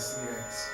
CX.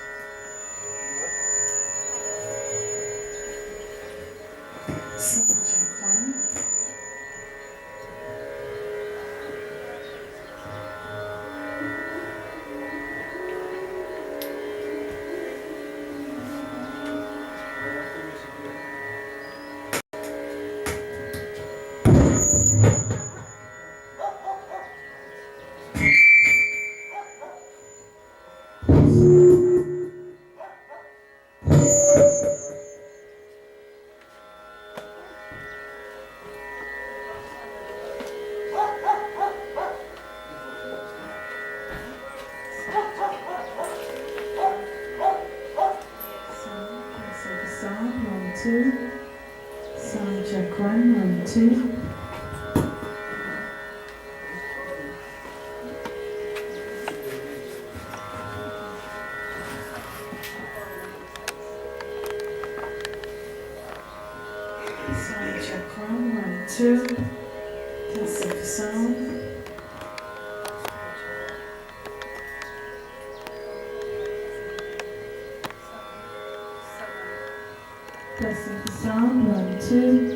Sound check 1, 2. Sound check 1, 2. Testing for sound. Testing for sound, 1, 2.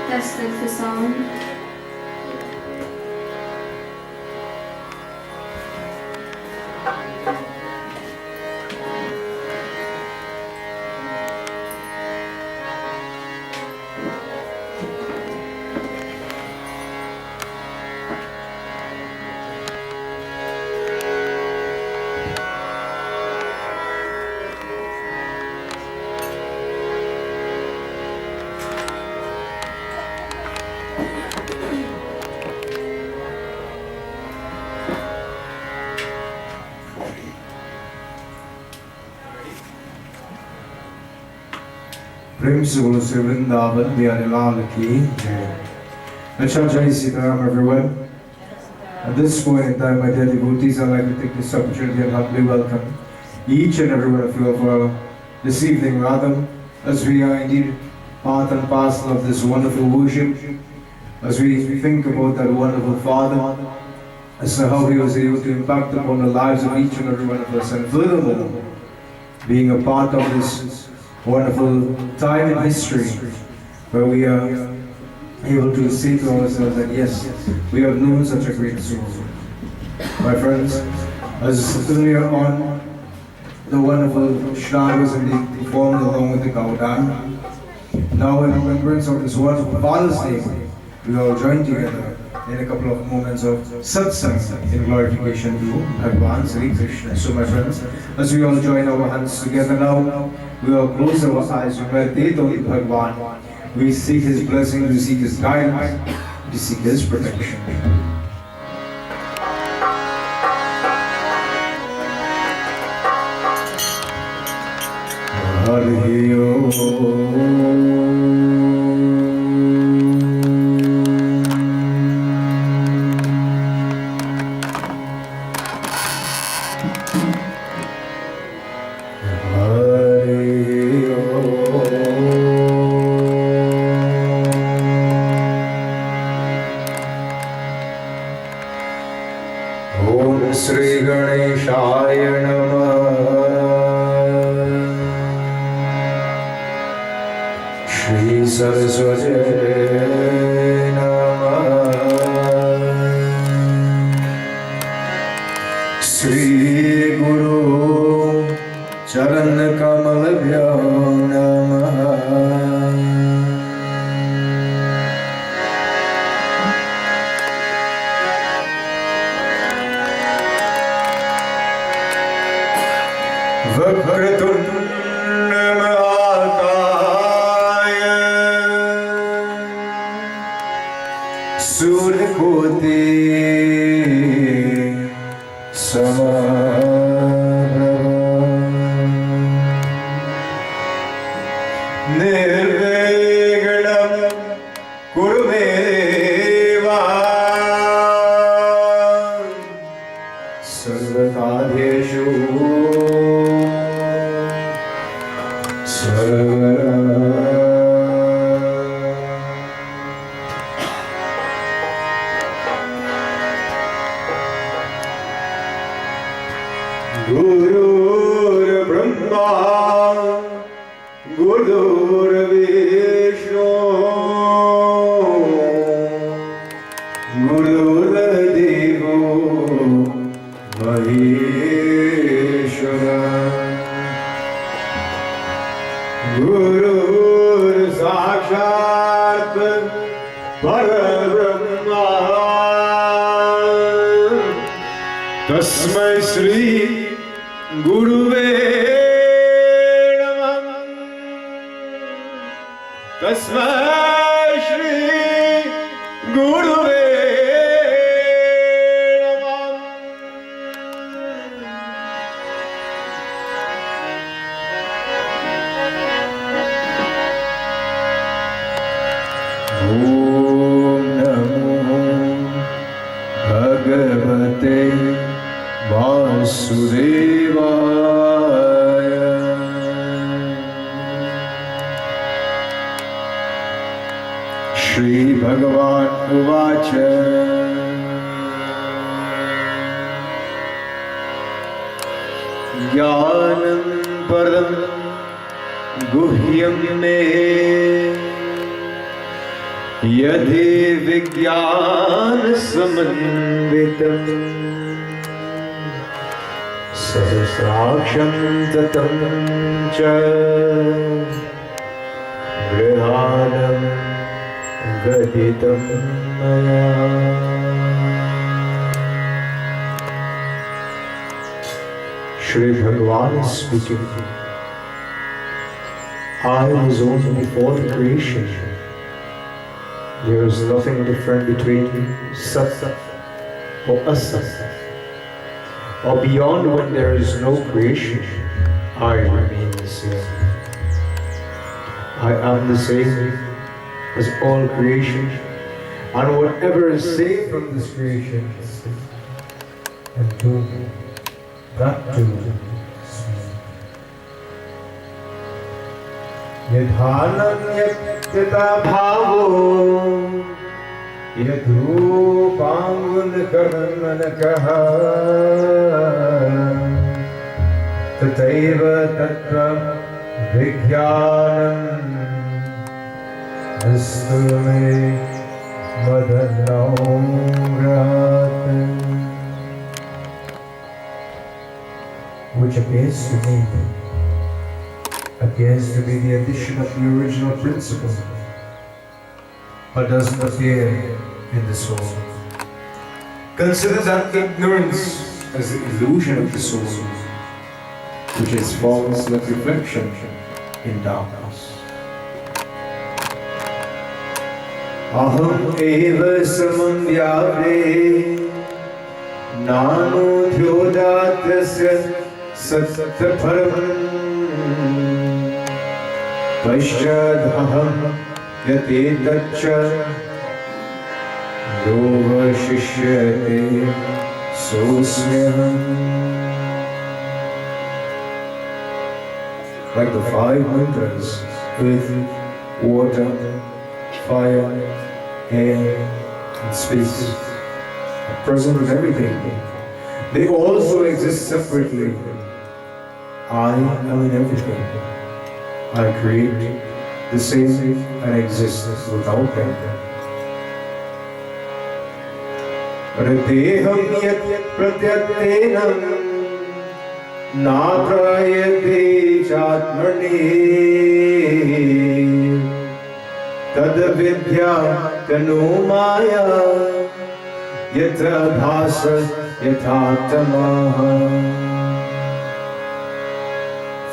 Testing for sound. प्रेम से बोलो श्री वृंदावन बिहारी लाल की जय। अच्छा जय Sitaram everyone. At this point in time, my dear devotees, I'd like to take this opportunity and humbly welcome each and every one of you for this evening, rather, as we are indeed part and parcel of this wonderful worship, as we think about that wonderful Father, as to how He was able to impact upon the lives of each and every one of us, and furthermore, being a part of this wonderful time in history where we are able to say to ourselves that yes, we have known such a great soul. My friends, as earlier on, the wonderful Shraddha was indeed performed along with the Mahadan. Now in remembrance of this wonderful Father's Day, we all join together in a couple of moments of satsang in glorification to Bhagavan Sri Krishna. So my friends, as we all join our hands together now, we all close our eyes, we meditate on Bhagavan. We seek His blessing, we seek His guidance, we seek His protection. Mahadeo. Sri Ganeshaya Namah. Shri Saraswati Namah. Sri Guru Charan Kamalabhyo Namaha. Vakratunda Mahakaya Surkoti Samabhava Nirvignam Kurumeva Sarvakaryeshu Gurur Brahma Gurur Vishnu Gurur Devo Maheshwara Gurur Sakshat Parabrahma Tasmai Sri Guruve Namah Tasmai Shri Guruve Namah Om Namo Bhagavate Vasudevaya. Shri Bhagavan Uvacha Jnanam Param Guhyam Me Yadhi Vigyan Samanvitam Sahasraksham Tatam Cha Grihanam Gaditam Maya. Shri Bhagavan is speaking. I was only before the creation. There is nothing different between Sat or Asat. Or beyond when there is no creation, I remain the same. I am the same as all creation, and whatever is saved from this creation and do that too is me. Yadhanam yatyata bhavo Yadrupam karmanakaha Tataiva tatra Vijnanam Astu me Mahadan. Which appears to me appears to be the addition of the original principle, but doesn't appear in the soul. Consider that ignorance as the illusion of the soul, which is false like reflection in darkness. Aham eva samam vyavre nano dhyodatasya satparam Paishadhaham yate tacha Yova shishyate sosmyaham. Like the five mantras, earth, water, fire, air, and space are present in everything. They also exist separately. I am in everything. I create the same and exist without them. Prateham yat pratyattenam naprayate chatmani tad vidya tanu maya yatra bhasa yathatamaha.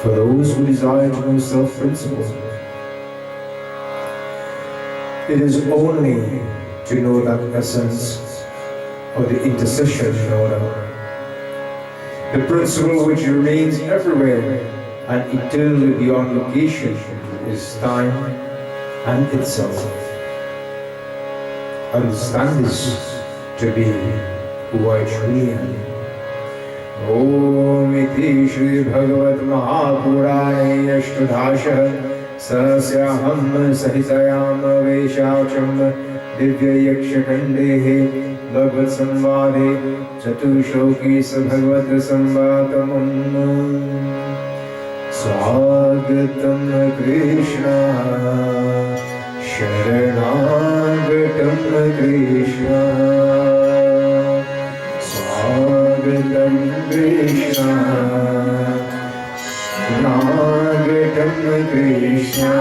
For those who desire to know self-principle, it is only to know that essence of the intercession order, the principle which remains everywhere and eternally beyond location is time and itself. Understand this to be who I truly am. Om iti Shri Bhagavat Mahapurane Ashtadhashah Sasyaham Sahitayam Veshacham Divya Yakshakandehe Bhagavad Samvade Chatushoki Sabhagavad Samvatamam. Swagatam Krishna Sharanagatam Krishna Swagatam Krishna Nagatam Krishna.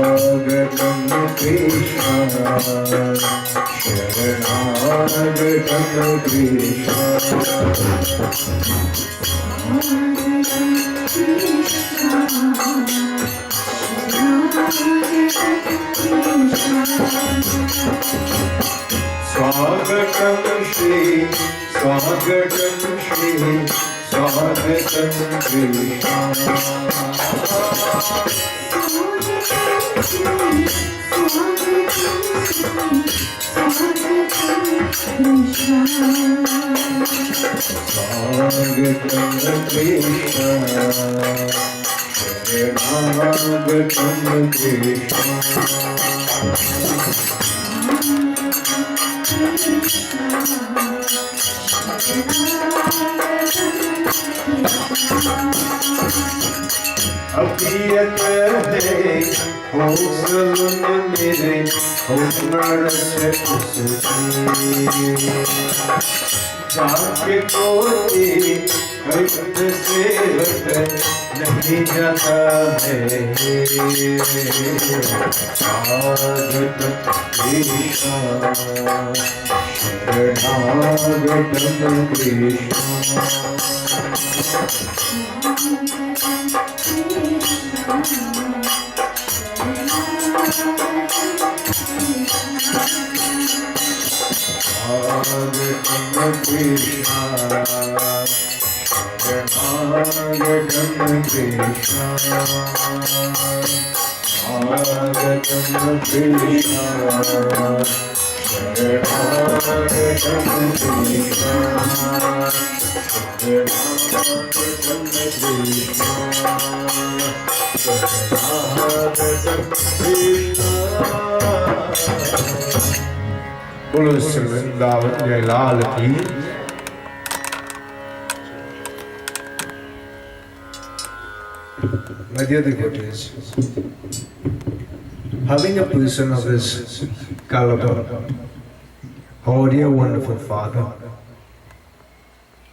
Swagatam Krishna Sharanagatam Krishna. Swagatam Shri, Swagatam Shri, Swagatam Krishna. Swagatam Krishna, Sharanagatam Krishna. Abhiyat hai housalun mere homarat suti jaake koti kait se rat nahi jata hai Swagatam Krishna Sharanagatam Krishna. Swagatam Krishna Sharanagatam Krishna. Swagatam Krishna Sharanagatam Krishna. Sharanagatam Krishna. Bolo Sri Vrindavan Jai Lal ki. My dear devotees, having a person of this caliber, our dear wonderful Father,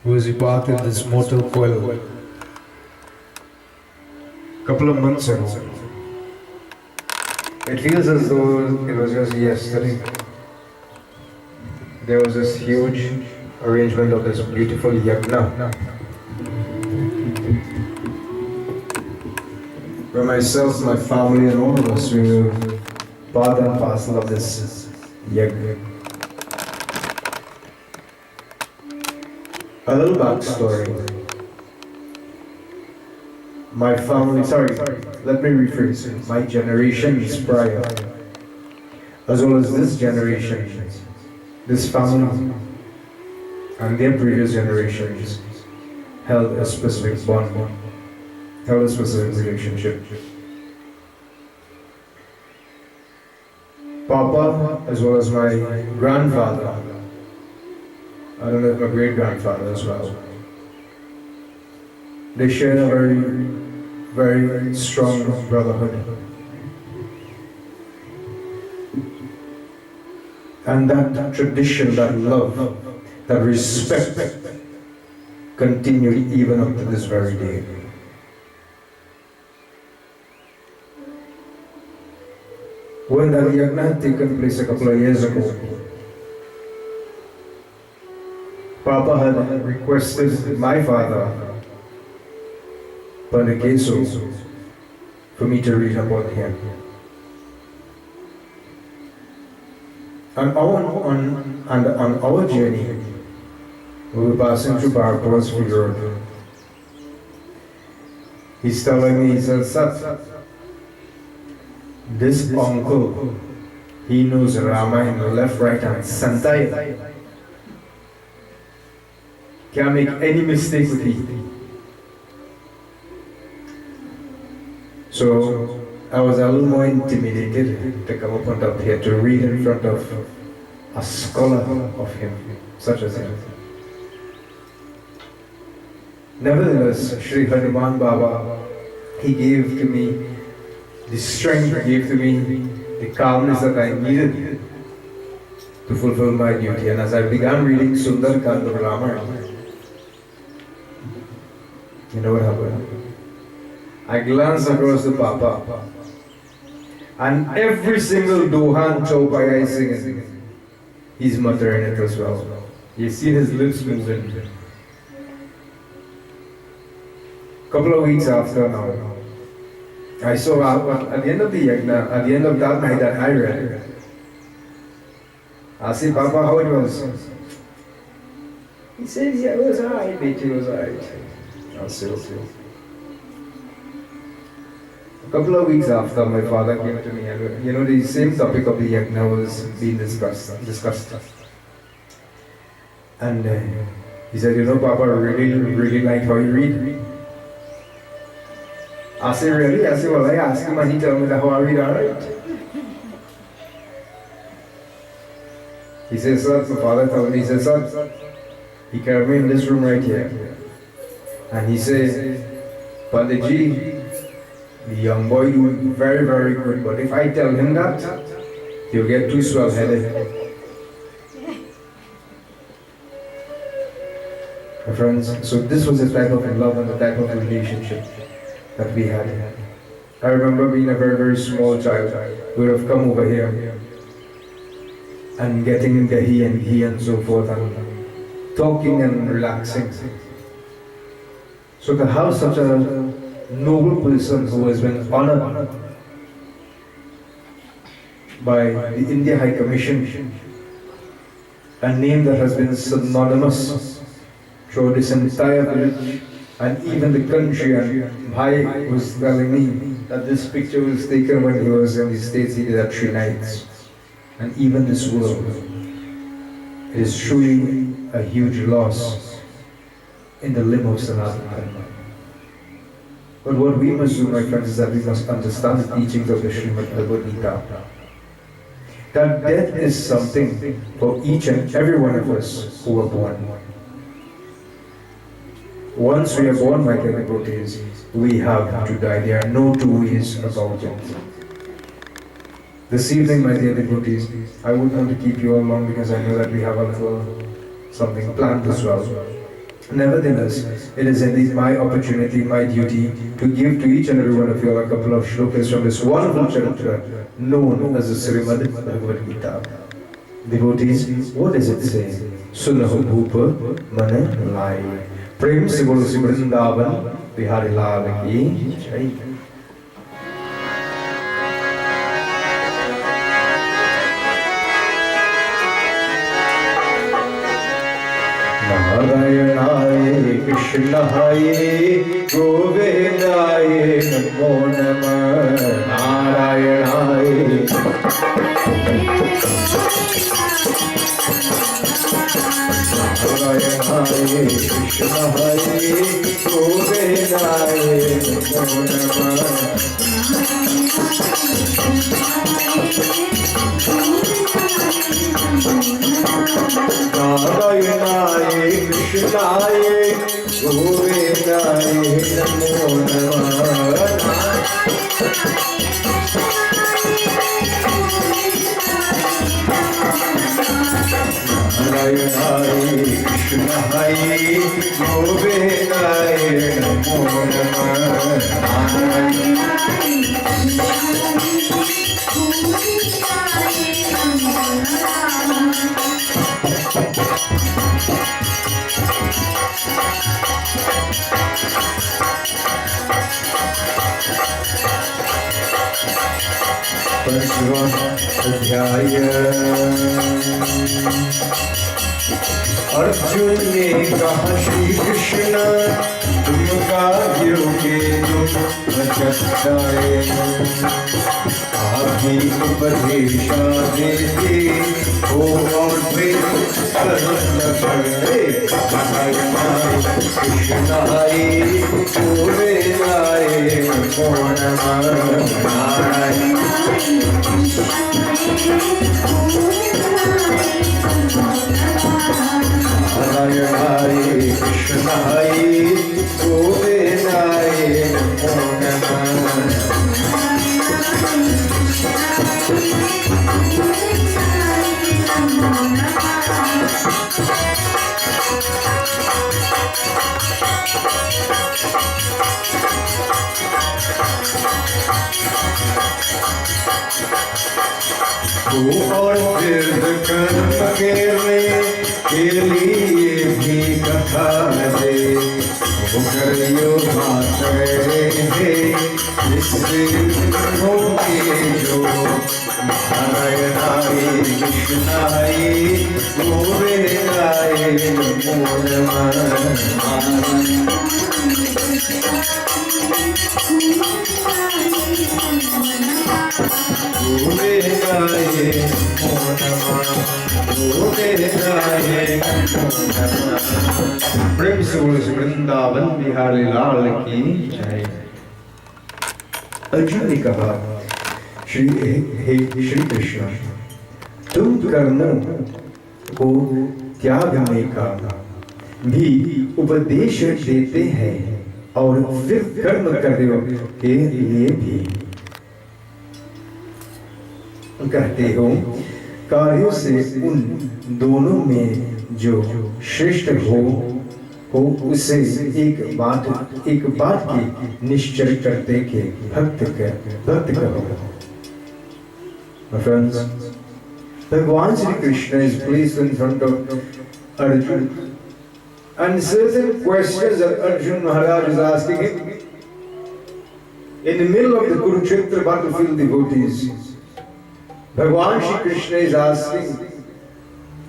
who has departed this mortal coil a couple of months ago, it feels as though it was just yesterday. There was this huge arrangement of this beautiful yagna, where myself, my family and all of us, we were part and parcel of this yagna. A little backstory. My family, let me rephrase it. My generations prior, as well as this generation, this family, and their previous generations held a specific bond, held a specific relationship. Papa, as well as my grandfather, I don't know if my great-grandfather as well, They share a very, very strong brotherhood. And that tradition, that love, that respect continued even up to this very day. When that yagna had taken place a couple of years ago, Papa had requested my father, Pandakeso, for me to read about him. And on our journey, we were passing through Barbados Road. He's telling me, he says, "Sat, this uncle, he knows ramai in the left, right, and center. Can't make any mistake with him." So I was a little more intimidated to come up here to read in front of a scholar of him, such as him. Nevertheless, Sri Hanuman Baba, he gave to me the strength, he gave to me the calmness that I needed to fulfill my duty. And as I began reading Sundar Kand of Ramayana, you know what happened? I glanced across the Papa, and every single Dohan Chaupai I sing, he's muttering it as well. You see his lips moving. Couple of weeks after now, I saw at the end of the yagna, at the end of that night that I read, I said, "Papa, how it was?" He says, "Yeah, it was alright, it was alright." I said, "Okay." A couple of weeks after, my father came to me, and you know, the same topic of the yagna was being discussed. And he said, "You know, Papa, really like how you read." I said, "Really?" I said, "Well, I asked him and he told me that how I read alright." He says, "Sir," my father told me, he says, "Sir," he carried me in this room right here. And he said, "Panditji, the young boy doing very, very good, but if I tell him that, he'll get too swell-headed." My friends, so this was the type of love and the type of relationship that we had. I remember being a very, very small child. We would have come over here and getting dahi and ghee and so forth and talking and relaxing. So to have such a noble person who has been honored by the India High Commission, a name that has been synonymous throughout this entire village and even the country. And Bhai was telling me that this picture was taken when he was in the States. He did that 3 nights. And even this world, it is truly a huge loss in the limb of Sanatana Dharma. But what we must do, my friends, is that we must understand the teachings of the Srimad Bhagavad Gita. That death is something for each and every one of us who are born. Once we are born, my dear devotees, we have to die. There are no two ways about it. This evening, my dear devotees, I wouldn't want to keep you all long because I know that we have a little something planned as well. Nevertheless, it is indeed my opportunity, my duty, to give to each and every one of you a couple of shlokas from this wonderful charitra known as the Srimad Bhagavad Gita. Devotees, what does it say? Sunaho bhupa mane lai. Prem se bolo si Vrindavan Bihari Lal ki jai. Narayanaye Krishnaye Govindaye Namo Namah. Narayanaye Narayanaye Krishnaye Govindaye Namo Namah. Narayanaye Krishnaye Govindaye Arjun ने कहा श्री कृष्ण तुम कायोगे तुम बचताए आप ही उपदेशा देते हो और फिर कृष्ण हरे पूरे लाए कौन Hare Hare Krishna Hare Govindaye Namo Namah और फिर कर्म के लिए भी कथा दे वो करियो बात है जिससे होंगे जो हरे हरे कृष्ण हरे गोविंदाय नमो नमः प्रेम से बोलो वृंदावन बिहारी लाल की जय। अर्जुन ने कहा श्री कृष्ण तुम कर्मों को त्यागने का भी उपदेश देते हैं और फिर कर्म करने के लिए भी कहते हो कार्यों से उन दोनों में जो श्रेष्ठ हो उसे एक बात की निश्चय करते के भक्त करो। My friends, Bhagavan Sri Krishna is placed in front of Arjun, and certain questions that Arjun Maharaj is asking him in the middle of the Kurukshetra battlefield, devotees. Bhagavan Shri Krishna is asking,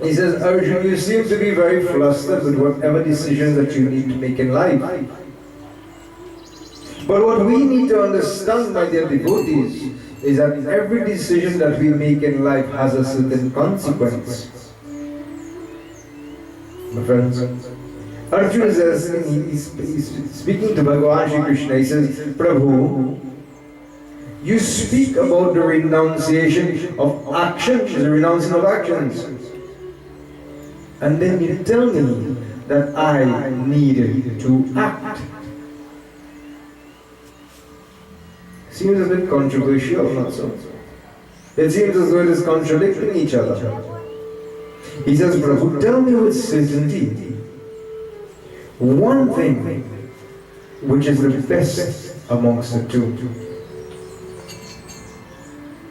he says, Arjun, you seem to be very flustered with whatever decisions that you need to make in life. But what we need to understand, my dear devotees, is that every decision that we make in life has a certain consequence. My friends, Arjuna says, he's speaking to Bhagavan Shri Krishna, he says, Prabhu, you speak about the renunciation of actions, the renouncing of actions. And then you tell me that I needed to act. Seems a bit controversial, not so? It seems as though it is contradicting each other. He says, Prabhu, tell me with certainty one thing which is the best amongst the two.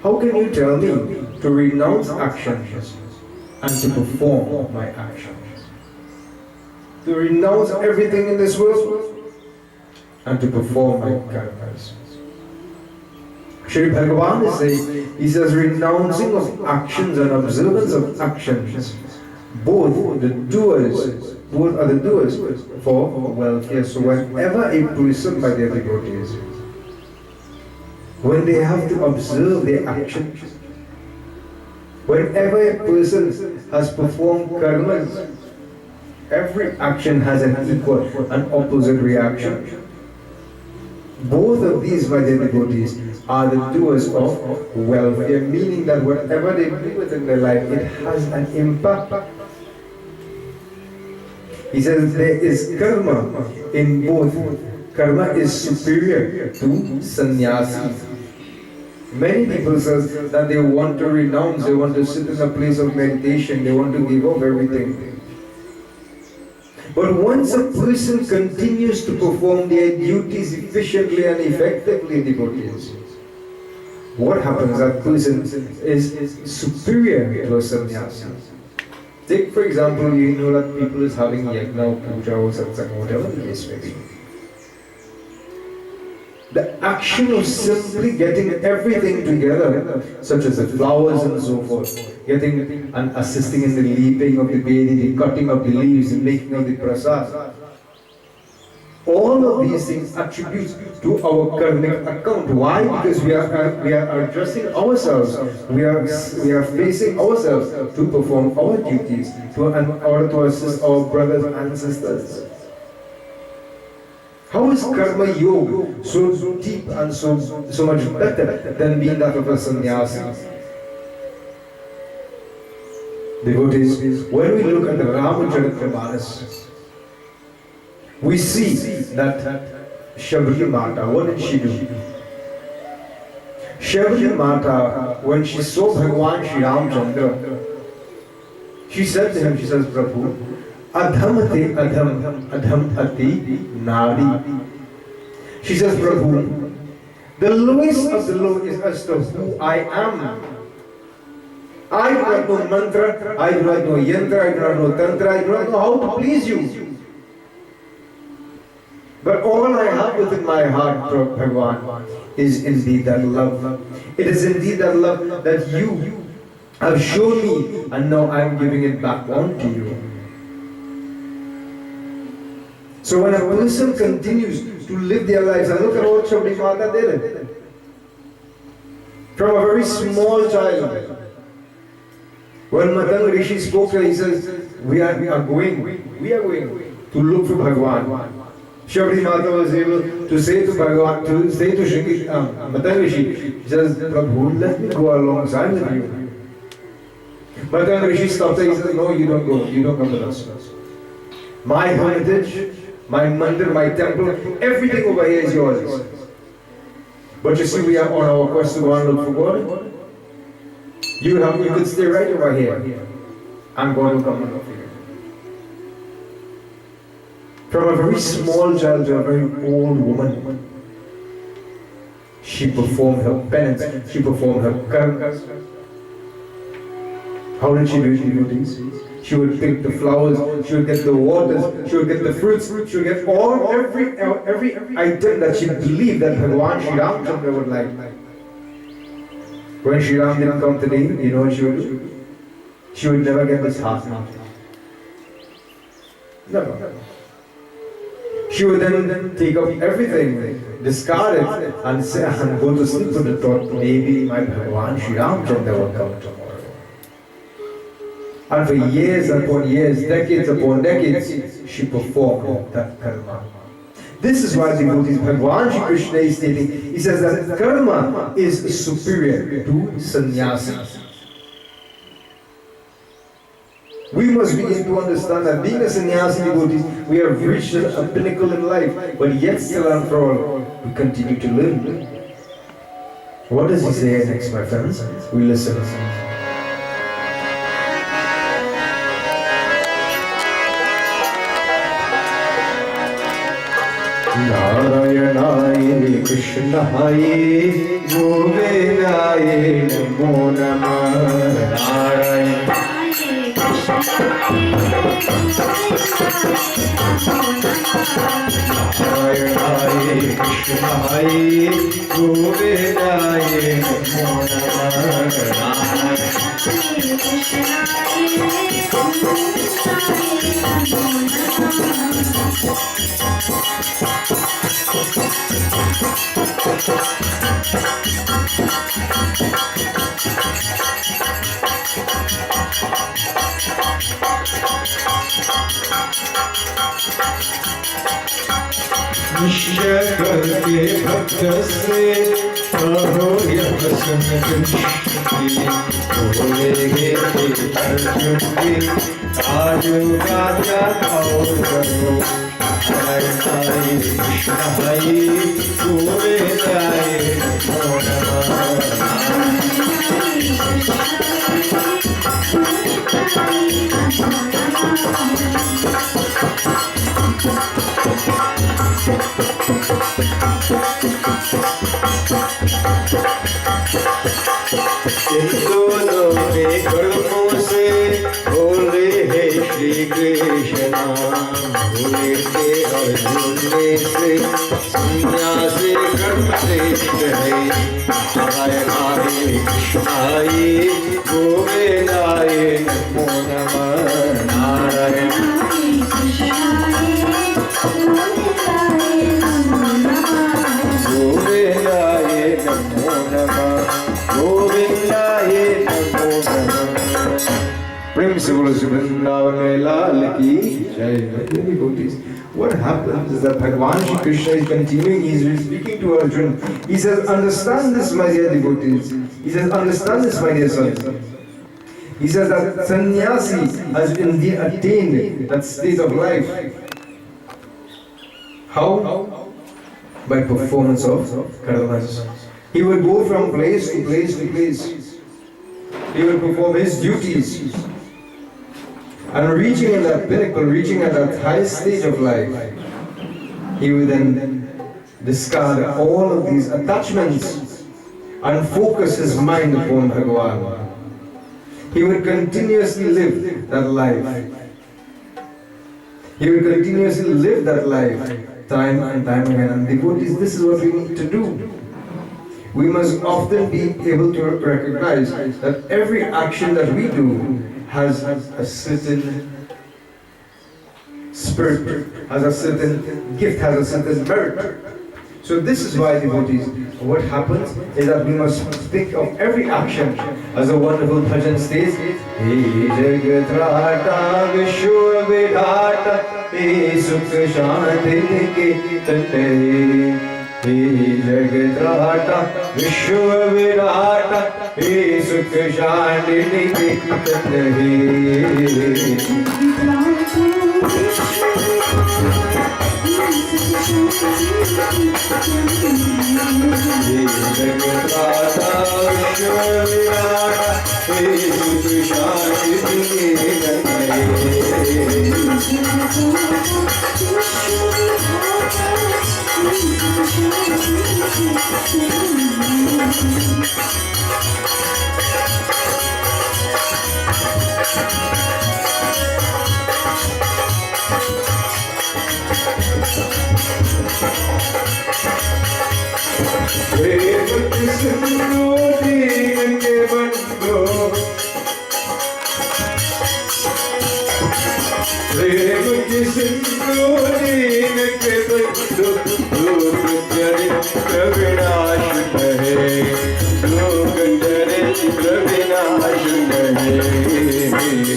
How can you tell me to renounce actions and to perform my actions? To renounce everything in this world and to perform my karmas. Shri Bhagavan is saying, he says, renouncing of actions and observance of actions, both are the doers for welfare. So whenever a person, by their devotees, when they have to observe their actions, whenever a person has performed karmas, every action has an equal and opposite reaction. Both of these, my dear devotees, are the doers of welfare, meaning that whatever they do within their life, it has an impact. He says there is karma in both karma is superior to sannyasi. Many people say that they want to renounce, they want to sit in a place of meditation, they want to give up everything. But once a person continues to perform their duties efficiently and effectively, devotees, what happens? That person is superior to a sannyasi. Take for example, you know that people is having yajna, puja or satsang, whatever the case may be. The action of simply getting everything together, such as the flowers and so forth, getting and assisting in the leaping of the baby, the cutting of the leaves, and making of the prasad. All of these things attribute to our karmic account. Why? Because we are addressing ourselves. We are facing ourselves to perform our duties in order to assist our brothers and sisters. How is karma yoga so deep and so much better than being that of a sannyasi? Devotees, when we look at the Ramacharita, we see that Shabri Mata, what did she do? Shabri Mata, when she saw Bhagwan Shri Ramchandra, she said to him, she says, Prabhu, Adhamate adham, adhamati nari. She says, Prabhu, the lowest of the low is as to who I am. I do not know mantra, I do not know yantra, I do not know tantra, I do not know how to please you. But all I have within my heart, Bhagwan, is indeed that love. It is indeed that love that you have shown me, and now I am giving it back on to you. So when a person continues to live their lives, and look at what Shabri Mata did. From a very small child. When Mahadan Rishi spoke to her, he says, we are going to look for Bhagwan. Shabri Mata was able to say to Bhagwan, to say to Mahadan Rishi, he says, Prabhu, let me go alongside with you. Mahadan Rishi stopped her, he says, no, you don't go, you don't come with us. My heritage, my mandir, my temple, everything over here is yours. But you see, we are on our quest to go and look for God. You could stay right over here, and God will come and look for you. From a very small child to a very old woman, she performed her penance, she performed her karma. How did she do these? She would pick the flowers, she would get the waters, she would get the fruits, she would get every item that she believed that Bhagwan Shri Ramchandra would like. When Shri Ram didn't come today, you know what she would do? She would never get this heart. Never. She would then take up everything, discard it, and say, and go to sleep with the thought, maybe my Bhagwan Shri Ramchandra will come tomorrow. And for years upon years, decades upon decades, she performed that karma. This is why devotees, Bhagwan Shri Krishna is stating, he says that karma is superior to sannyasi. We must begin to understand that being a sannyasi devotees, we have reached a pinnacle in life, but yet still and for all, we continue to live. What does he say next, my friends? We listen. Narayanaye Krishnaye Govindaye Namo Namah. Narayanaye Krishnaye Govindaye Namo Namah. निश्चय करके भक्त से कहो यह कृष्ण की बोलेंगे अर्जुन की आजू का क्या और करो Hare Krishna Hare Govindaye Namo इन दोनों के कर्मों से बोले है श्री कृष्ण भोले के अर्जुन से सन्यासी कर्म श्रेष्ठ है हरे हरे कृष्णाय गोविंदाय नमो नमः नारायण गोविंदाय नमो नमः गोविंदाय नमो नमः प्रेम से बोलो श्री वृंदावन में लाल की जय। Devotees, what happens is that Bhagavan Shri Krishna is continuing, he is speaking to Arjuna. He says, understand this, my dear devotees. He says, understand this, my dear sons. He says that sannyasi has indeed attained that state of life. How? By performance of karmas. He will go from place to place to place. He will perform his duties. And reaching in that pinnacle, reaching at that high stage of life, he will then discard all of these attachments and focus his mind upon Bhagavan. He will continuously live that life. He will continuously live that life time and time again. And devotees, this is what we need to do. We must often be able to recognize that every action that we do has a certain spirit, has a certain gift, has a certain merit. So this is why, devotees, what happens is that we must think of every action as a wonderful bhajan states. He Jagatrata Vishwa Vidhata He Sukha Shanti Nikitane He Jagatrata Vishwa Vidhata He Sukha Shanti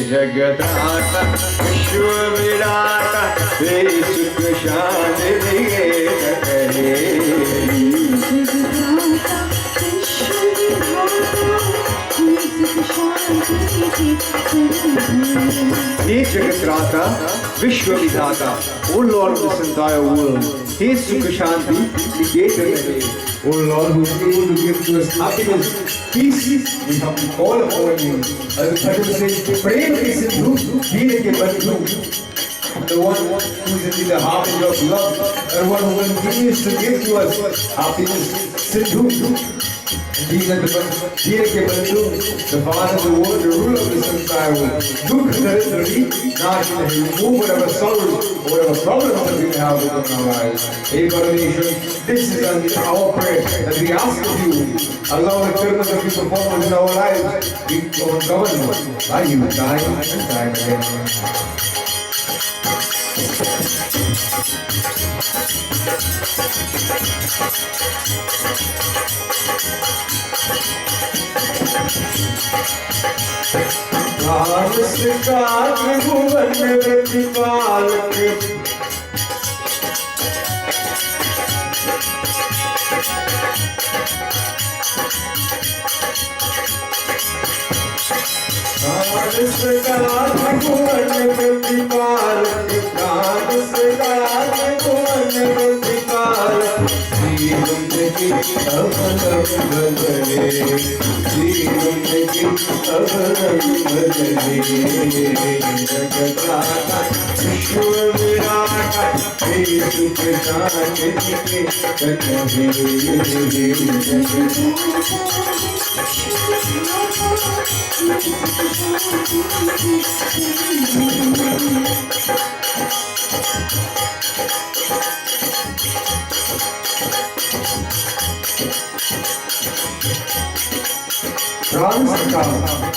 Jagatrata Vishwa Vidhata He Sukha Shanti Nikitane He Jagatrata Vishwa Vidhata, O Lord of this entire world, He Sukha Shanti Nikitane. O Lord, who is able to give to us happiness, peace, we have to call upon you. As the Bible says, Prem is in you, Veer ke bandhu. The one who is in the harmony of love, the one who continues to give to us happiness, Sindhu. Indeed, the Father of the world, the ruler of this entire world. Dukh Darindri, Nash, remove whatever sorrows, whatever problems that we may have within our lives. Hey Parameshwar, this is our prayer that we ask of you. Allow the karmas that we perform within our lives be governed by you time and time again.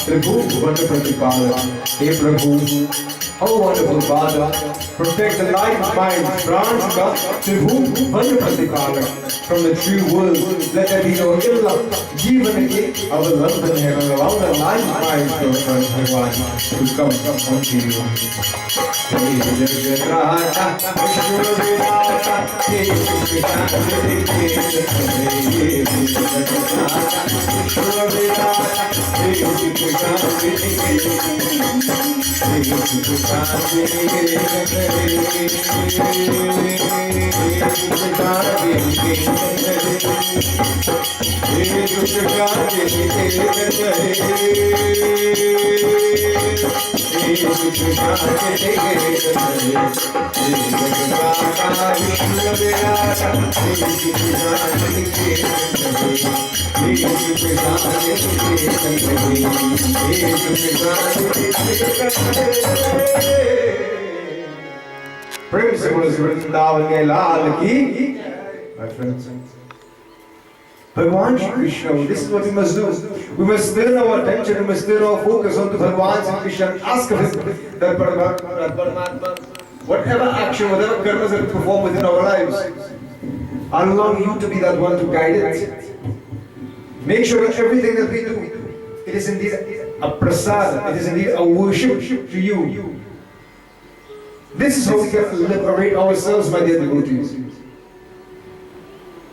Prabhu, wonderful Father, hey Prabhu, oh wonderful Father, protect the life of mind, Prabhu, wonderful Father, from the true world, let there be no ill luck, even again, our London heaven, allow the life of mind, Bhagwan, to come unto you. प्रेम से बोलो वृंदावन के लाल की my friends. Bhagwan Shri Krishna, this is what we must do. We must turn our attention, we must turn our focus onto Bhagwan Shri Krishna and ask of him that Paramatma, whatever action, whatever karmas that we perform within our lives, I allow you to be that one to guide it. Make sure that everything that we do, it is indeed a prasad, it is indeed a worship to you. This is how we can liberate ourselves, my dear devotees.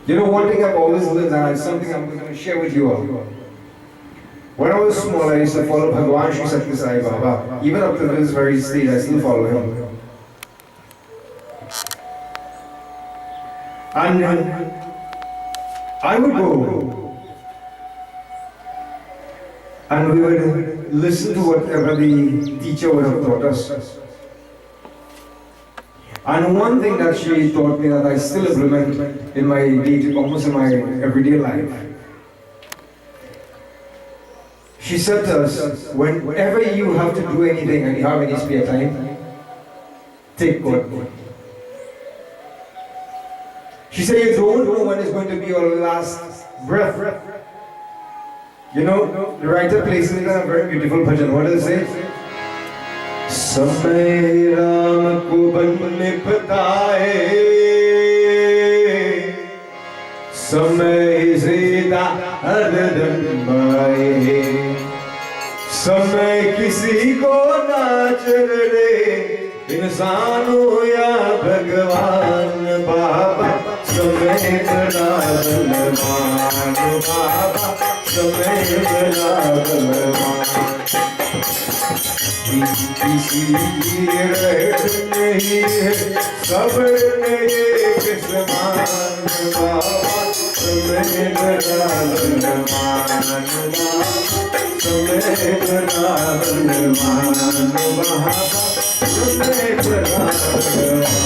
You know, one thing I've always learned, and it's something I'm going to share with you all. When I was small, I used to follow Bhagwan Shri Satya Sai Baba. Even up to this very stage, I still follow him. And I would go and we would listen to whatever the teacher would have taught us. And one thing that she taught me that I still implement in my day, almost in my everyday life. She said to us, whenever you have to do anything and you have any spare time, take God. She said, you don't know when it's going to be your last breath. You know, the writer places it in a very beautiful bhajan. What does it say? समय राम को बन बताए समय ज़ेदा हरदम आए समय किसी को ना चढ़े इंसान हो या भगवान बाबा समय बड़ा बलवान बाबा समय बड़ा बलवान किसी की रहत नहीं है सब्र में एक समान बाबा समय बड़ा बलवान बाबा समय बड़ा बलवान बाबा समय बड़ा बलवान.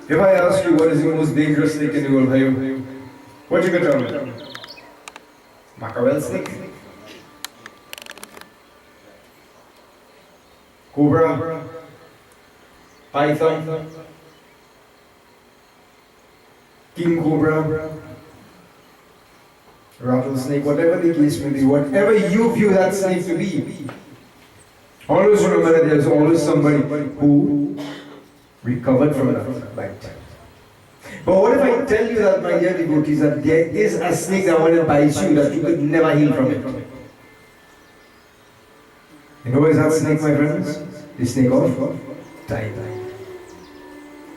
If I ask you what is the most dangerous snake in the world, what you gonna tell me? Mackerel snake, cobra, python, king cobra, rattlesnake, whatever the case may be, whatever you view that snake to be, always remember that there is always somebody who recovered from that bite. But what if I tell you that, my dear devotees, that there is a snake that wanted to bite you, that you could never heal from it? You know what is that snake, my friends? The snake of time.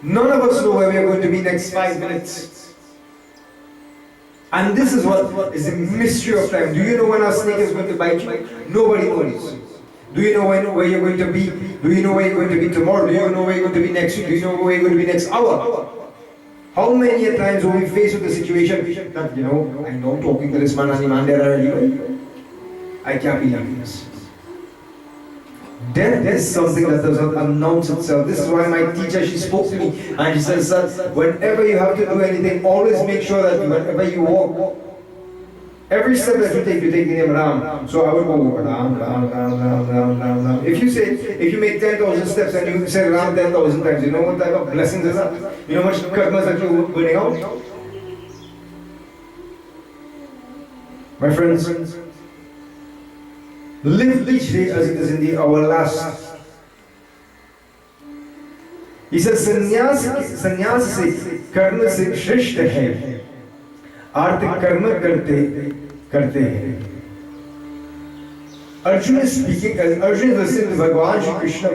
None of us know where we are going to be next 5 minutes. And this is what is the mystery of time. Do you know when a snake is going to bite you? Nobody knows. Do you know where you're going to be? Do you know where you're going to be tomorrow? Do you know where you're going to be next week? Do you know where you're going to be next hour? How many times are we faced with the situation that, you know, I know talking to this man and the man there already, I can't believe this. Death is something that does not announce itself. This is why my teacher, she spoke to me and she says that whenever you have to do anything, always make sure that whenever you walk, every step that you take the name Ram. So I would go Ram, Ram, Ram, Ram, Ram, Ram, Ram. If you make 10,000 steps and you say Ram 10,000 times, you know what type of blessings is that? You know how much karmas that you're burning out? My friends, live each day as it is indeed our last. He says, संन्यास से कर्म से श्रेष्ठ है, आर्थिक कर्म करते हैं. Arjuna is speaking, Arjuna is listening to Bhagavan Shri Krishna.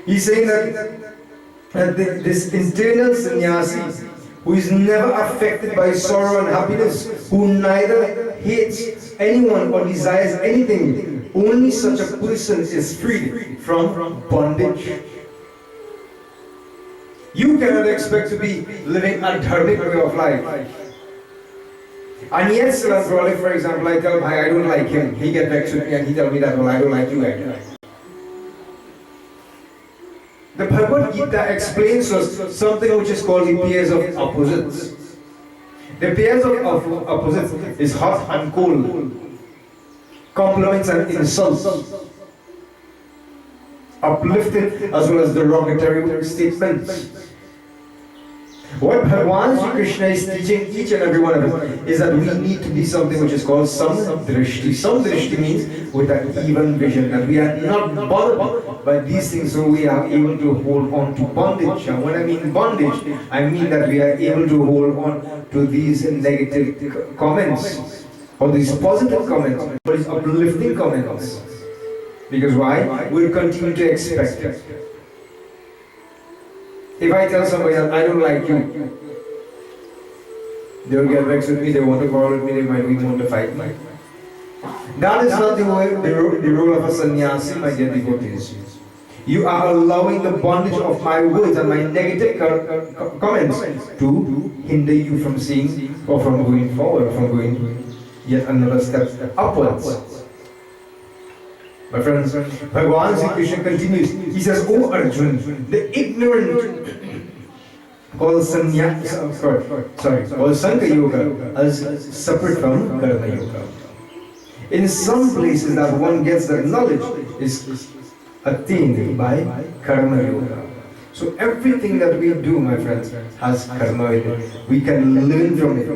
He's saying that this internal sannyasi who is never affected by sorrow and happiness, who neither hates anyone or desires anything, only such a person is freed from bondage. You cannot expect to be living a dharmic way of life. And yet, for example, I tell him, I don't like him. He gets vexed with me and he tells me that, well, I don't like you either. The Bhagavad Gita explains to us something which is called the pairs of opposites. The pairs of opposites is hot and cold, compliments and insults, uplifting as well as derogatory statements. What Bhagavan Shri Krishna is teaching each and every one of us is that we need to be something which is called samdrishti. Samdrishti means with an even vision, that we are not bothered by these things, so we are able to hold on to bondage. And when I mean bondage, I mean that we are able to hold on to these negative comments or these positive comments, but these uplifting comments. Because why? We'll continue to expect it. If I tell somebody that I don't like you, they will get vexed with me, they want to quarrel with me, they might even want to fight me. That is not the role of a sannyasi, my dear devotees. You are allowing the bondage of my words and my negative comments to hinder you from seeing or from going forward, from going yet another step upwards. My friends, Bhagavan Sri Krishna continues. He says, "O Arjuna, the ignorant call Sankhya Yoga as separate from Karma Yoga. In some places that one gets that knowledge is attained by Karma Yoga. So everything that we do, my friends, has Karma in it. We can learn from it.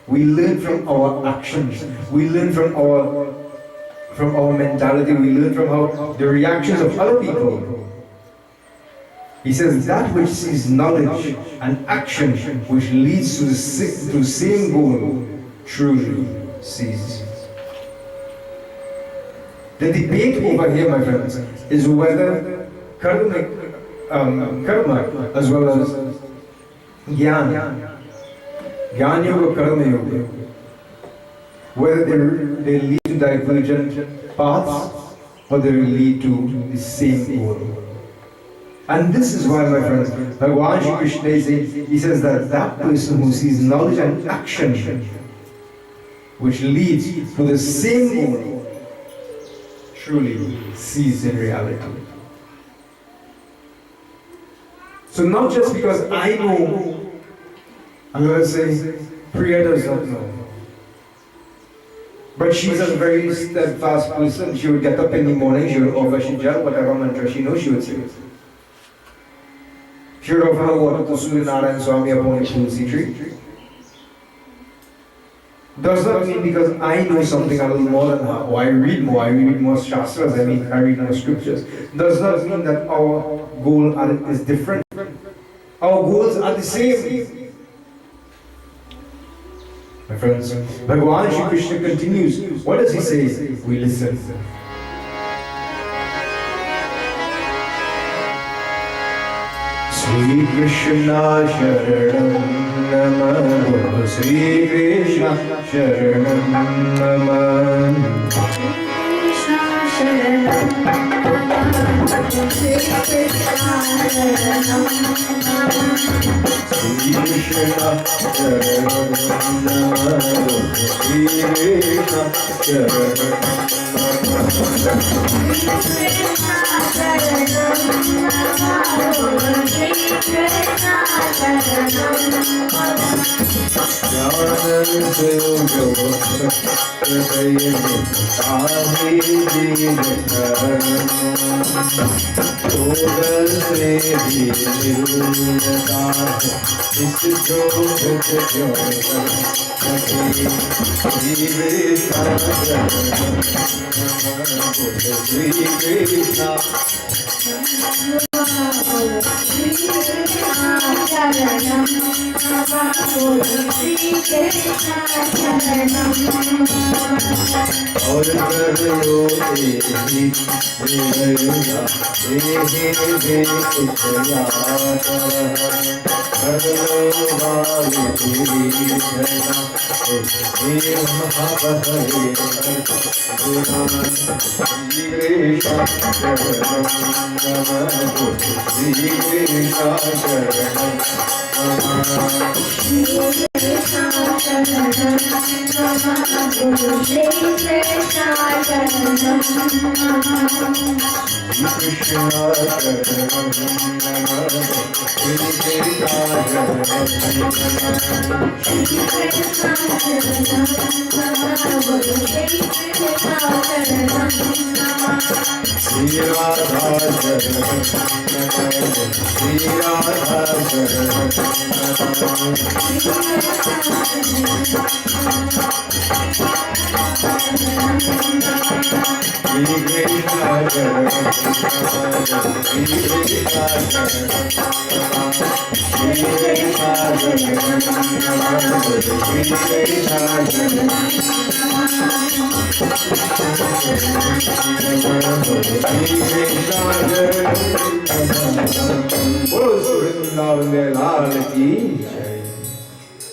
We learn from our actions. We learn from our mentality. We learn from how the reactions of other people. He says that which is knowledge and action which leads to the same goal truly sees. The debate over here, my friends, is whether karma as well as jnana yoga, karma yoga, whether they lead to divergent paths or they lead to the same goal. And this is why, my friends, Bhagavan Shri Krishna he says that person who sees knowledge and action which leads to the same goal truly sees in reality. So not just because I know, I'm going to say, Priya does not know. But she's a very steadfast person. She would get up in the morning, she would offer Shijal, whatever mantra she knows, she would say. She would offer her water to Surya Narayan Swami upon the Tulsi tree. Does not mean because I know something a little more than her, or I read more Shastras, I read more scriptures. Does not mean that our goal is different. Our goals are the same. My friends, Bhagavan Shri Krishna continues. What does he say? We listen. Sri Krishna Sharanam Namah Sri Krishna Sharanam Namah Shri Krishna Sharanam Sri Krishna Sharanam Namah Sri Krishna Sharanam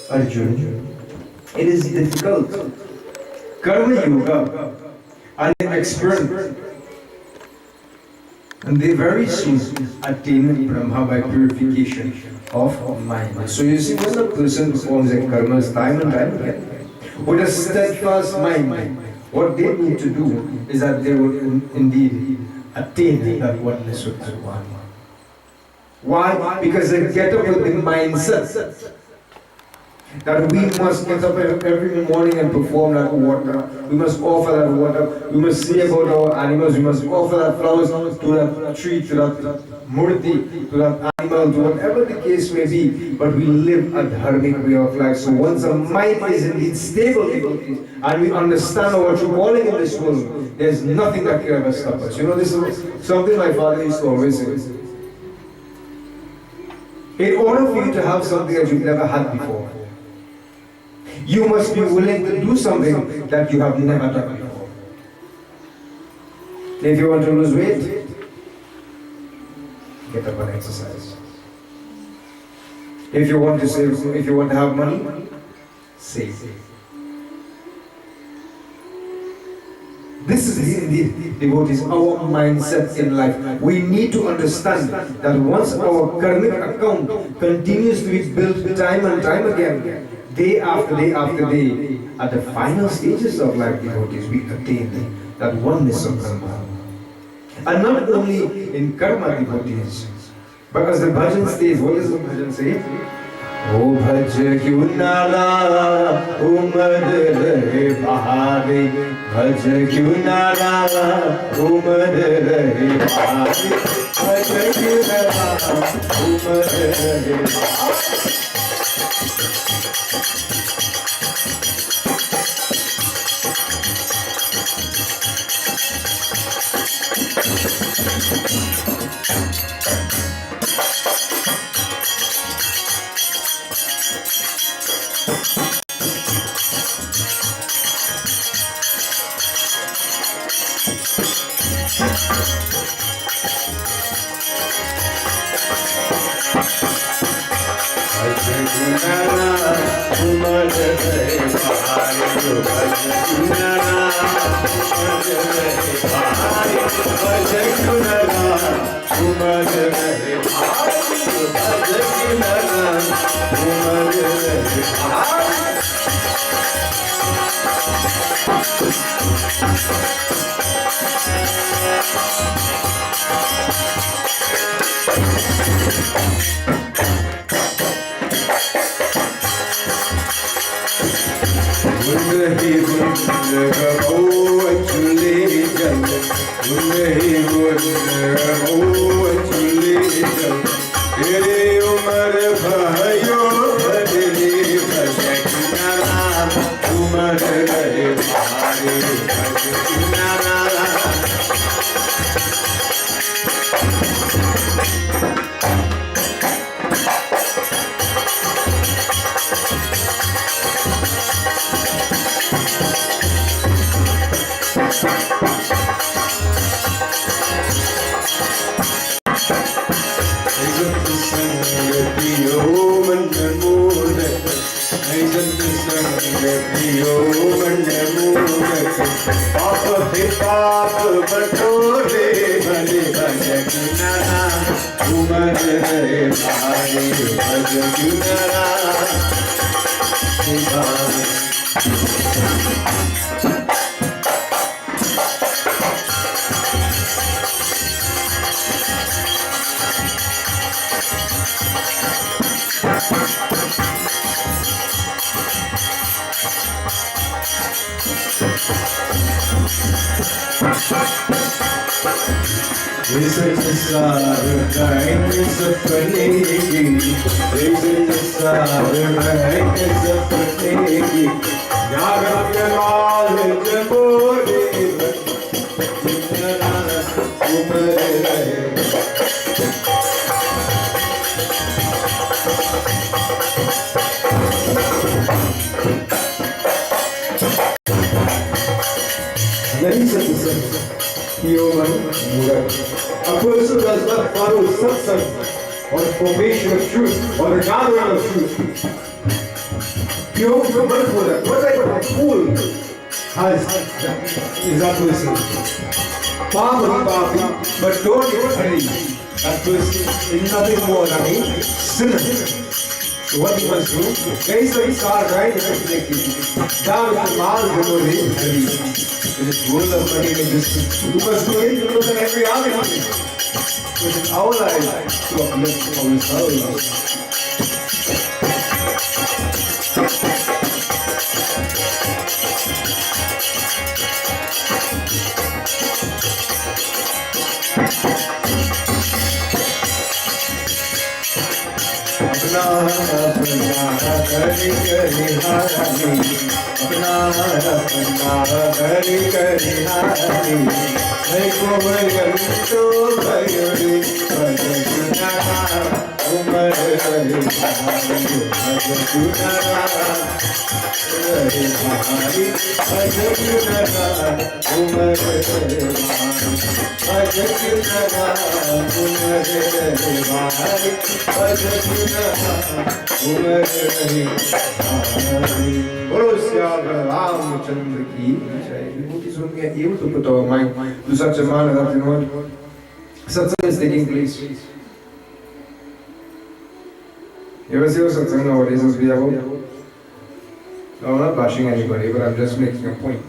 Arjun, it is difficult. Karma Yoga and the experiment, and they very soon attain Brahma by purification of mind. So you see, when a person performs their karmas time and time again, with a steadfast mind, what they need to do is that they will indeed attain that oneness with Bhagavan. Why? Because they get up with the mindset that we must get up every morning and perform that water. We must offer that water. We must see about our animals. We must offer that flowers to that tree, to that murti, to that animal, to whatever the case may be. But we live a dharmic way of life. So once our mind is indeed stable, and we understand our true calling in this world, there's nothing that can ever stop us. You know, this is something my father used to always say. In order for you to have something that you've never had before, you must be willing to do something that you have never done before. If you want to lose weight, get up and exercise. If you want to save, if you want to have money, save. This is indeed, devotees, our mindset in life. We need to understand that once our karmic account continues to be built time and time again, day after day after day, at the final stages of life, devotees, we attain that oneness of karma. And not only in karma, devotees, but as the bhajan says, what does the bhajan say? O bhaj kyun nala umad rahe bahari, bhaj kyun nala umad rahe bahari, bhaj kyun nala umad rahe bahari. Ladies and gentlemen, a person does not follow satsang or the formation of truth or the gathering of truth. What type of fool is that person? Papi, but don't get hurry. That person is nothing more than a sinner. So what he must do? Guys, so he started right in down with the mouth below him. In this world of money and existence, we must do it to look at every argument. It is our life to uplift ourselves. अपना हरि करिहारी अपना हरि करिहारी है कोवलम तो भयोरी भजनारा उमर हरि हरि भजनारा हरि हरि भजनारा उमर हरि भजनारा उमर हरि बोलो श्याम रामचंद्र की जय। Devotees who are able to put our mind to such a manner that satsang is taking place. You ever see a satsang nowadays as we have? No, I'm not bashing anybody, but I'm just making a point.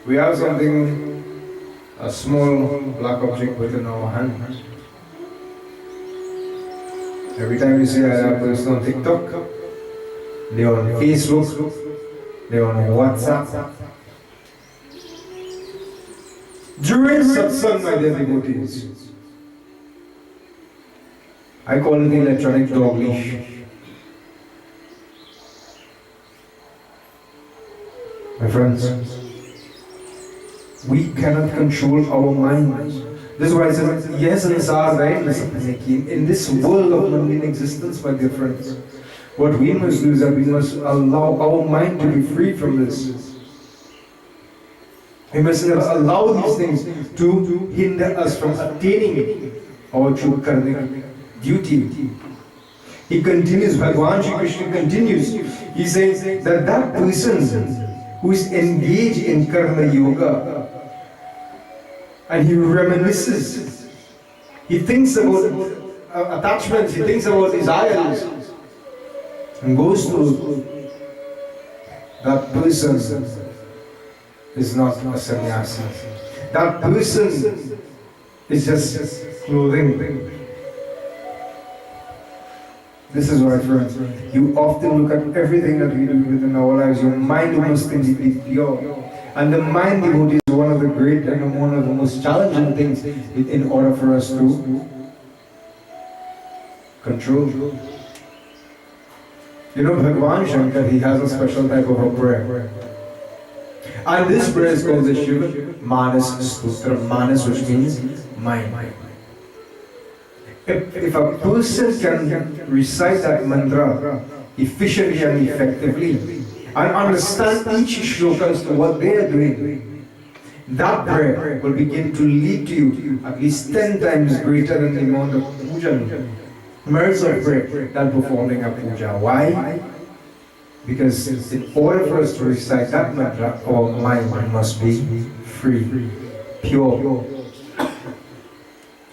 We have something, a small black object within our hand. Every time you see a person on TikTok, they're on Facebook, they're on WhatsApp. During satsang, my dear devotees, I call it the electronic dog leash. My friends, we cannot control our minds. This is why I said, yes, in this world of mundane existence, my dear friends, what we must do is that we must allow our mind to be free from this. We must never allow these things to hinder us from attaining our true karmic duty. He continues, Bhagavan Shri Krishna continues. He says that that person who is engaged in karma yoga and he reminisces, he thinks about attachments, he thinks about desires and goes through, that person is not a sannyasi. That person is just clothing. This is why, friends, you often look at everything that we do within our lives. Your mind must indeed be pure. And the mind devotee is one of the great and one of the most challenging things in order for us to control. You know, Bhagavan Shankar, he has a special type of a prayer. And this prayer is called the Shiva Manas Stotra. Manas, which means mind. If a person can recite that mantra efficiently and effectively and understand each shloka as to what they are doing, that prayer will begin to lead to you at least 10 times greater than the amount of puja, merits of prayer than performing a puja. Why? Because in order for us to recite that mantra, our mind must be free, pure.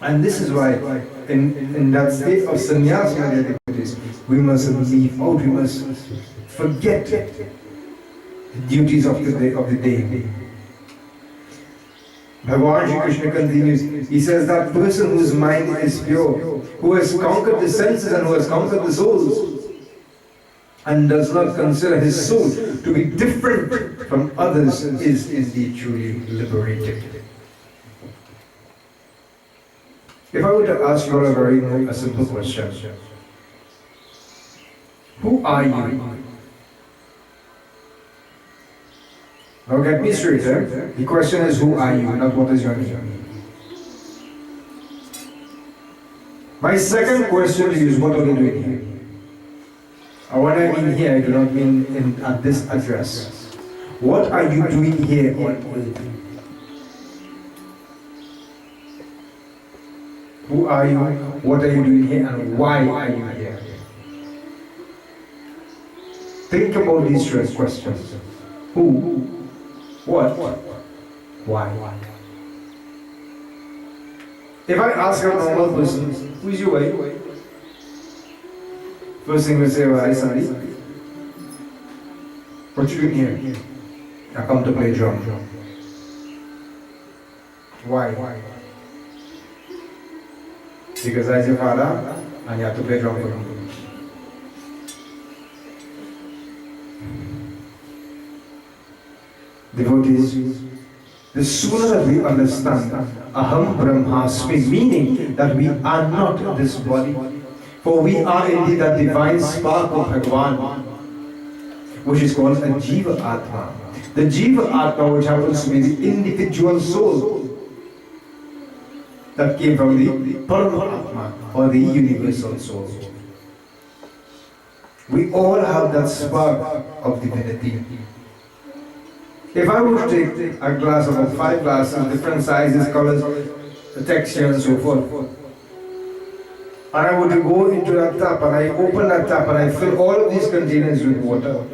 And this is why in that state of sannyas, my dear devotees, we must leave out, we must forget the duties of the day. Bhagavan Shri Krishna continues, he says that person whose mind is pure, who has conquered the senses and who has conquered the souls, and does not consider his soul to be different from others, is indeed truly liberated. If I were to ask you a simple question, who are you? Now get me straight, the question is who are you, not what is your name. My second question to you is, what are you doing here? And when I mean here, I do not mean at this address. What are you doing here on earth? Who are you? What are you doing here? And why are you here? Think about these three questions. Who? What? Why? If I ask a normal person, who is your wife? First thing we say, well, I study. What you doing here? I come to play drum. Why? Because I is your father and you have to play drum for me. Devotees, the sooner that we understand Aham Brahmasmi, meaning that we are not this body, for we are indeed that divine spark of Bhagavan, which is called a Jiva Atma. The Jiva Atma, which happens to be the individual soul that came from the Paramatma, or the universal soul. We all have that spark of divinity. If I were to take a glass of about 5 glasses, different sizes, colors, texture and so forth, and I were to go into that tap and I open that tap and I fill all of these containers with water,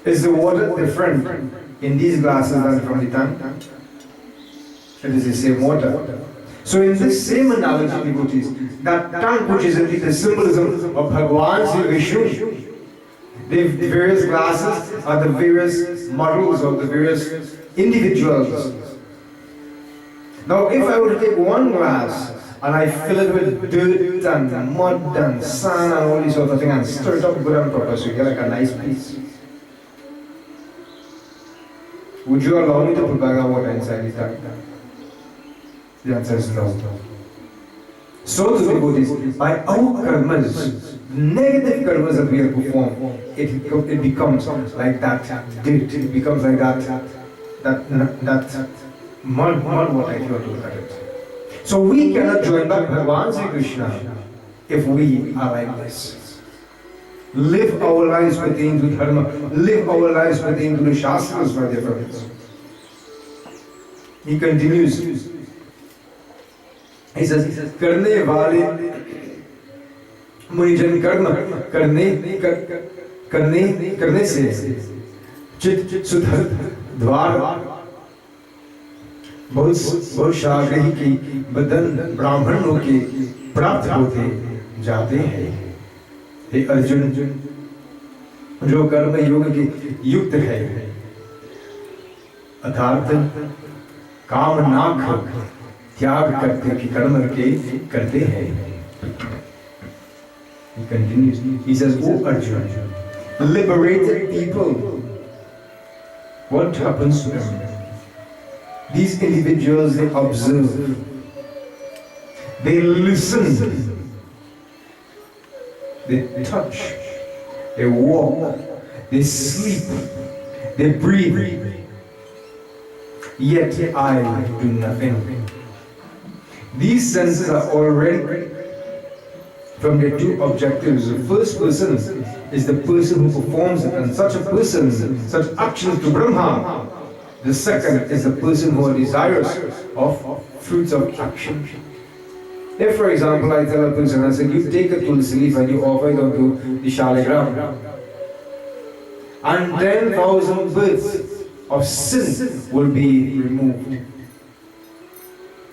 is the water different in these glasses than from the tank? It is the same water. So in this same analogy, devotees, that tank which is indeed the symbolism of Bhagavan Sri Vishnu, the various glasses are the various models of the various individuals. Now if I were to take one glass and I fill it with dirt and mud and sand and all these sort of things and stir it up good and proper so you get like a nice piece, would you allow me to put back the water inside the tank? The answer is no. So to devotees, by our karmas, negative karmas that we have performed, it becomes like that dirt, it becomes like that mud water if you want to look at it. So we cannot join back Bhagavan Sri Krishna if we are like this. Live our lives pertaining to dharma, live our lives pertaining to the Shastras, my dear friends. He continues. He says, Karne wale मुनिजन कर्म करने से चित्त सुधर द्वार बहुत शाग्रही की बदन ब्राह्मणों के प्राप्त होते जाते हैं। हे अर्जुन, जो कर्म योग के युक्त है अर्थात काम नाक त्याग करते कि कर्म के करते हैं। He continues, he says, "O Arjuna, liberated people, what happens to them? These individuals, they observe, they listen, they touch, they walk, they sleep, they breathe, yet I do nothing." These senses are already from their two objectives. The first person is the person who performs it, and such a person, such actions to Brahma. The second is the person who is desirous of fruits of action. If, for example, I tell a person, I said, you take a tulsi leaf and you offer it onto the shaligram, and 10,000 births of sin will be removed.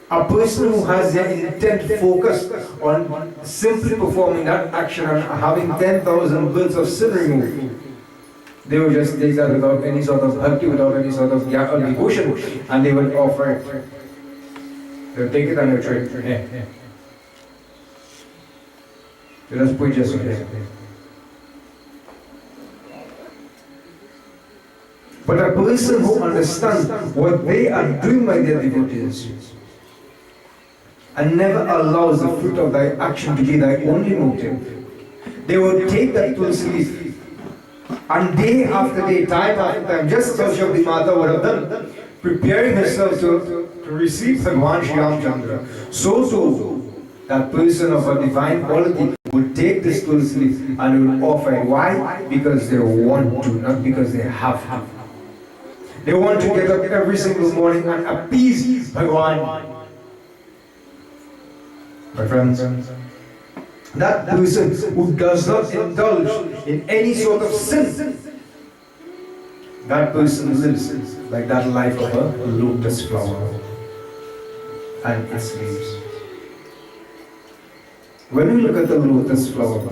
A person who has their intent focused on simply performing that action and having 10,000 births of sin removed, they will just take that without any sort of bhakti, without any sort of devotion, and they will offer it. They will take it and they will try it. Yeah. They just put it just okay. But a person who understands what they are doing by their devotees and never allows the fruit of thy action to be thy only motive, they will take that tulsi leaf and day after day, time after time, just as Shakti Mata would have done, preparing herself to receive Bhagwan Shri Ramchandra, so too that person of a divine quality will take this tulsi leaf and will offer it. Why? Because they want to, not because they have to. They want to get up every single morning and appease Bhagwan. My friends, that person who does not indulge in any sort of sin, that person lives like that life of a lotus flower and its leaves. When we look at the lotus flower,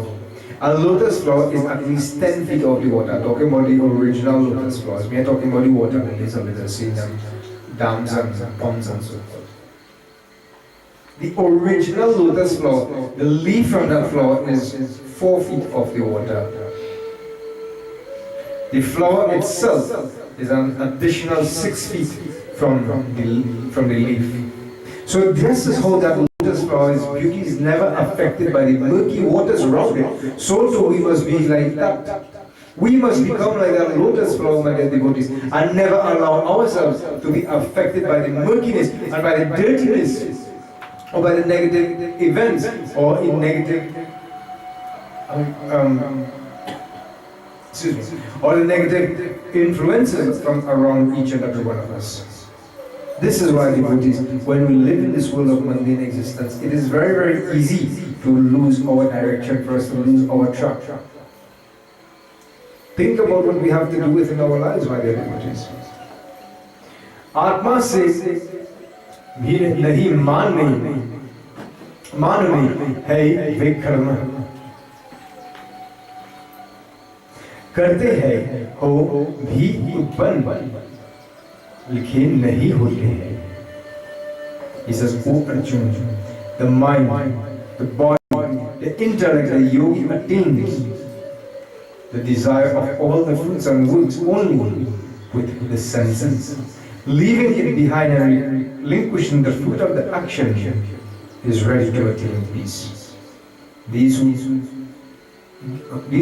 a lotus flower is at least 10 feet of the water. Talking about the original lotus flowers. We are talking about the water lilies and we have seen them, dams and ponds and so forth. The original lotus flower, the leaf from that flower is 4 feet of the water. The flower itself is an additional 6 feet from the leaf. So this is how that lotus flower's beauty is never affected by the murky waters around it. So too we must be like that. We must become like that lotus flower, my dear devotees, and never allow ourselves to be affected by the murkiness and by the dirtiness or by the negative events or in negative or the negative influences from around each and every one of us. This is why, devotees, when we live in this world of mundane existence, it is very, very easy to lose our direction, for us to lose our track. Think about what we have to do within our lives, my dear devotees. Atma se भी नहीं मान नहीं है वे कर्म करते हैं हो भी उत्पन्न लिखे नहीं होते हैं. He says, O Arjuna, the mind, the body, the intellect, the yogi attains the desire of all the fruits and works only with the senses. Leaving it behind and relinquishing the fruit of the action is ready to attain peace. These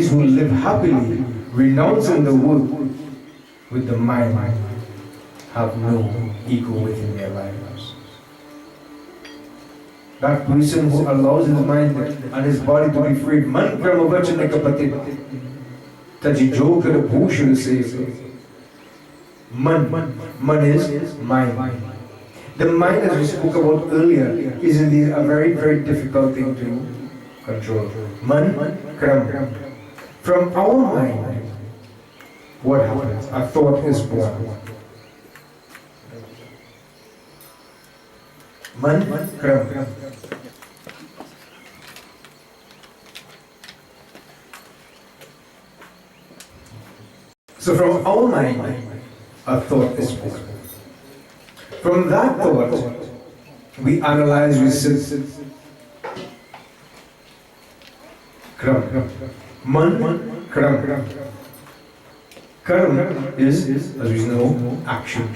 who live happily, renouncing the world with the mind, have no ego within their lives. That person who allows his mind and his body to be freed, man krama vachana kapati taji jokar bhushan se. Man is mind. The mind, as we spoke about earlier, is indeed a very, very difficult thing control. Man, kram. From our mind, what happens? A thought is born. Man, kram. So from our mind, a thought is born. From that thought, we analyze, we sit. Kram. Man, kram. Karma is, as we know, action.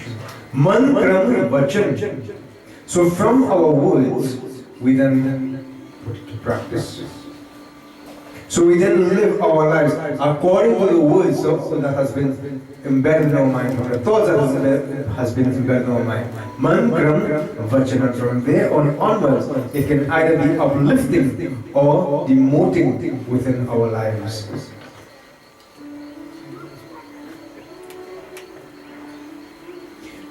Man, kram, vachan. So from our words, we then put it to practice. So we then live our lives according to the words that has been embedded in our mind, or the thoughts that has been embedded in our mind. Man, kram, vachana. From there onwards, it can either be uplifting or demoting within our lives.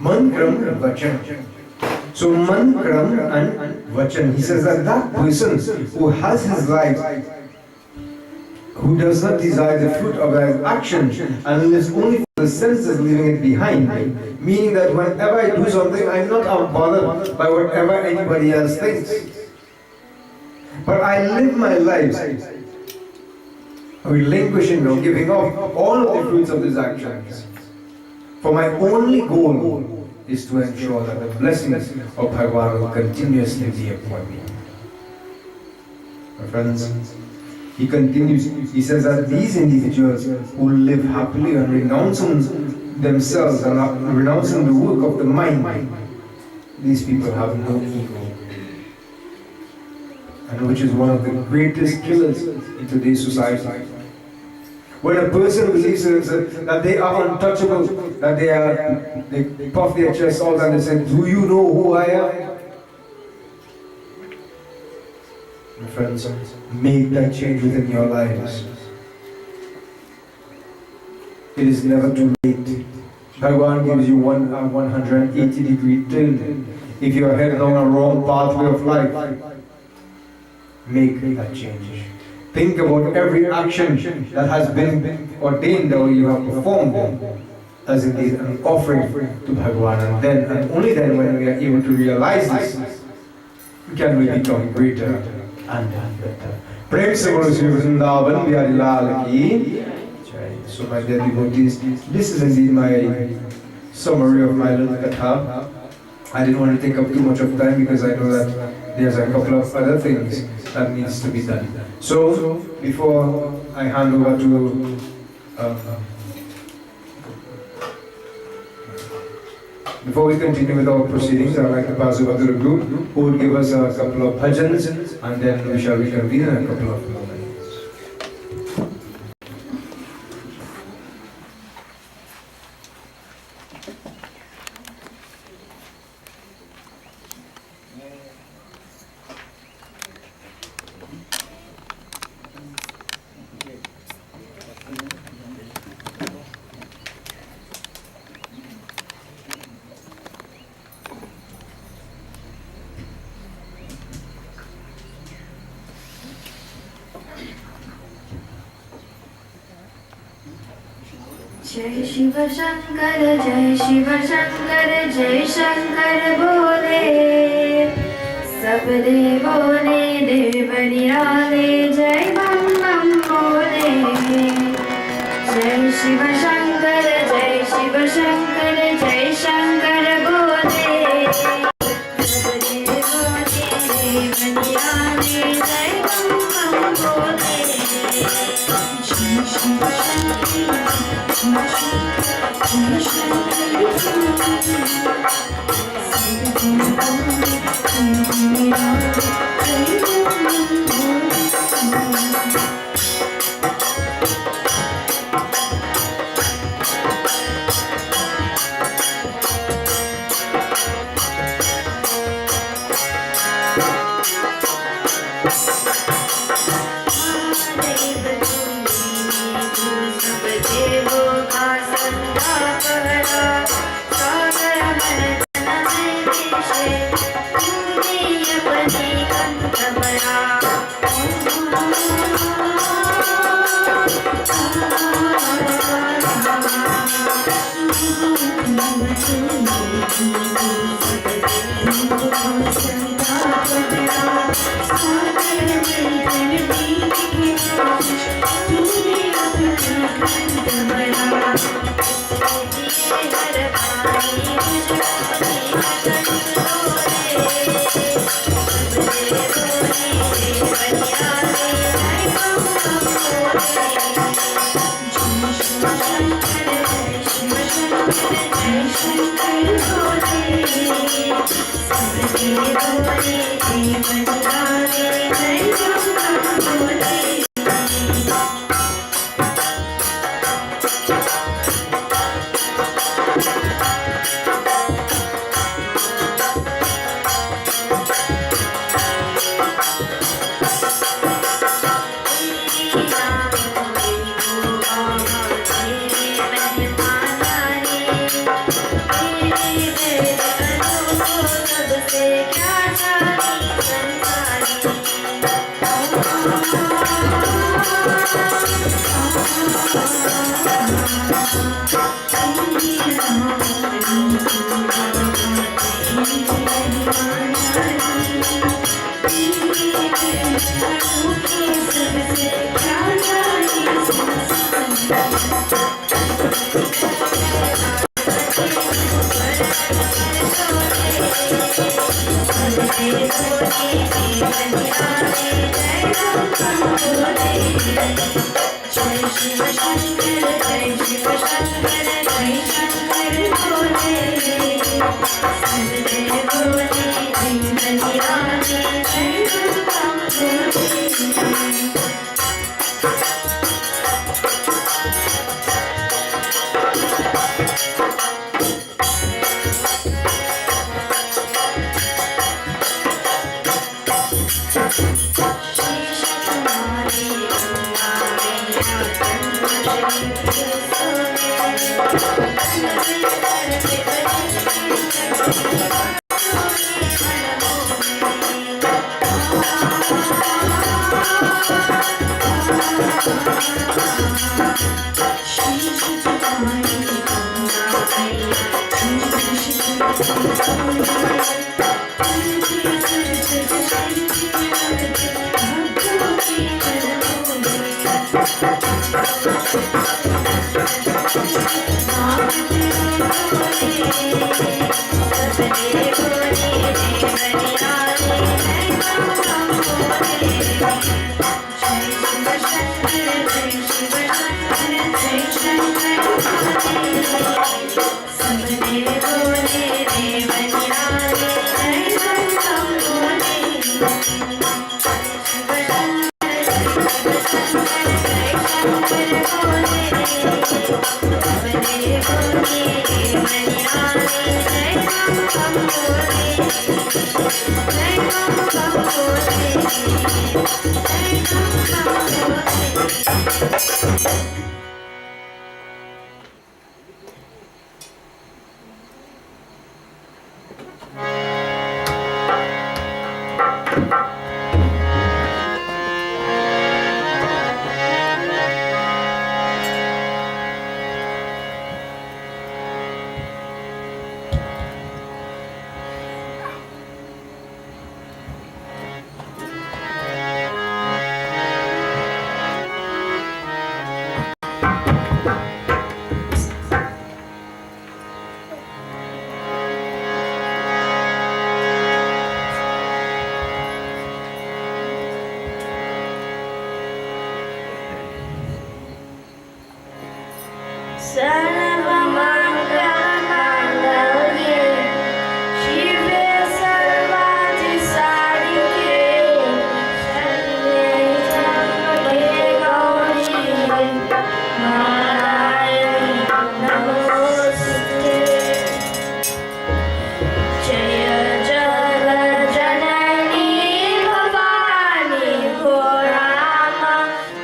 Man, kram, vachan. So man, kram and vachan. He says that person who has his life, who does not desire the fruit of his action and lives only for the senses, leaving it behind. Meaning that whenever I do something, I'm not bothered by whatever anybody else thinks. But I live my life relinquishing or giving up all of the fruits of these actions. For my only goal is to ensure that the blessings of Bhagavan will continuously be upon me. My friends, he continues, he says that these individuals who live happily and renouncing themselves and renouncing the work of the mind, these people have no ego. And which is one of the greatest killers in today's society. When a person believes that they are untouchable, that they puff their chest out and they say, do you know who I am? My friends, make that change within your lives. It is never too late. Bhagavan gives you 180-degree turn. If you are headed on a wrong pathway of life, make that change. Think about every action that has been ordained or you have performed as indeed an offering to Bhagavan. And only then when we are able to realize this, we can really become greater and better. Prem se bolo Sri Vrindavan Bihari Lal ki. So my dear devotees, this is indeed my summary of my little katha. I didn't want to take up too much of time because I know that there's a couple of other things that needs to be done. So before I hand over to before we continue with our proceedings, I'd like to pass over to the group who will give us a couple of bhajans, and then we shall reconvene in a couple of moments. जय शिव शंकर जय शंकर बोले सब देवों ने देव निराले जय बम बम बोले जय शिव शंकर जय शंकर बोले सब देवों ने देव निराले जय बम बम बोले जय शिव शंकर देवों का संताप हरा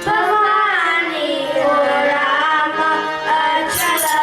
Bhavani, O Rama, Achala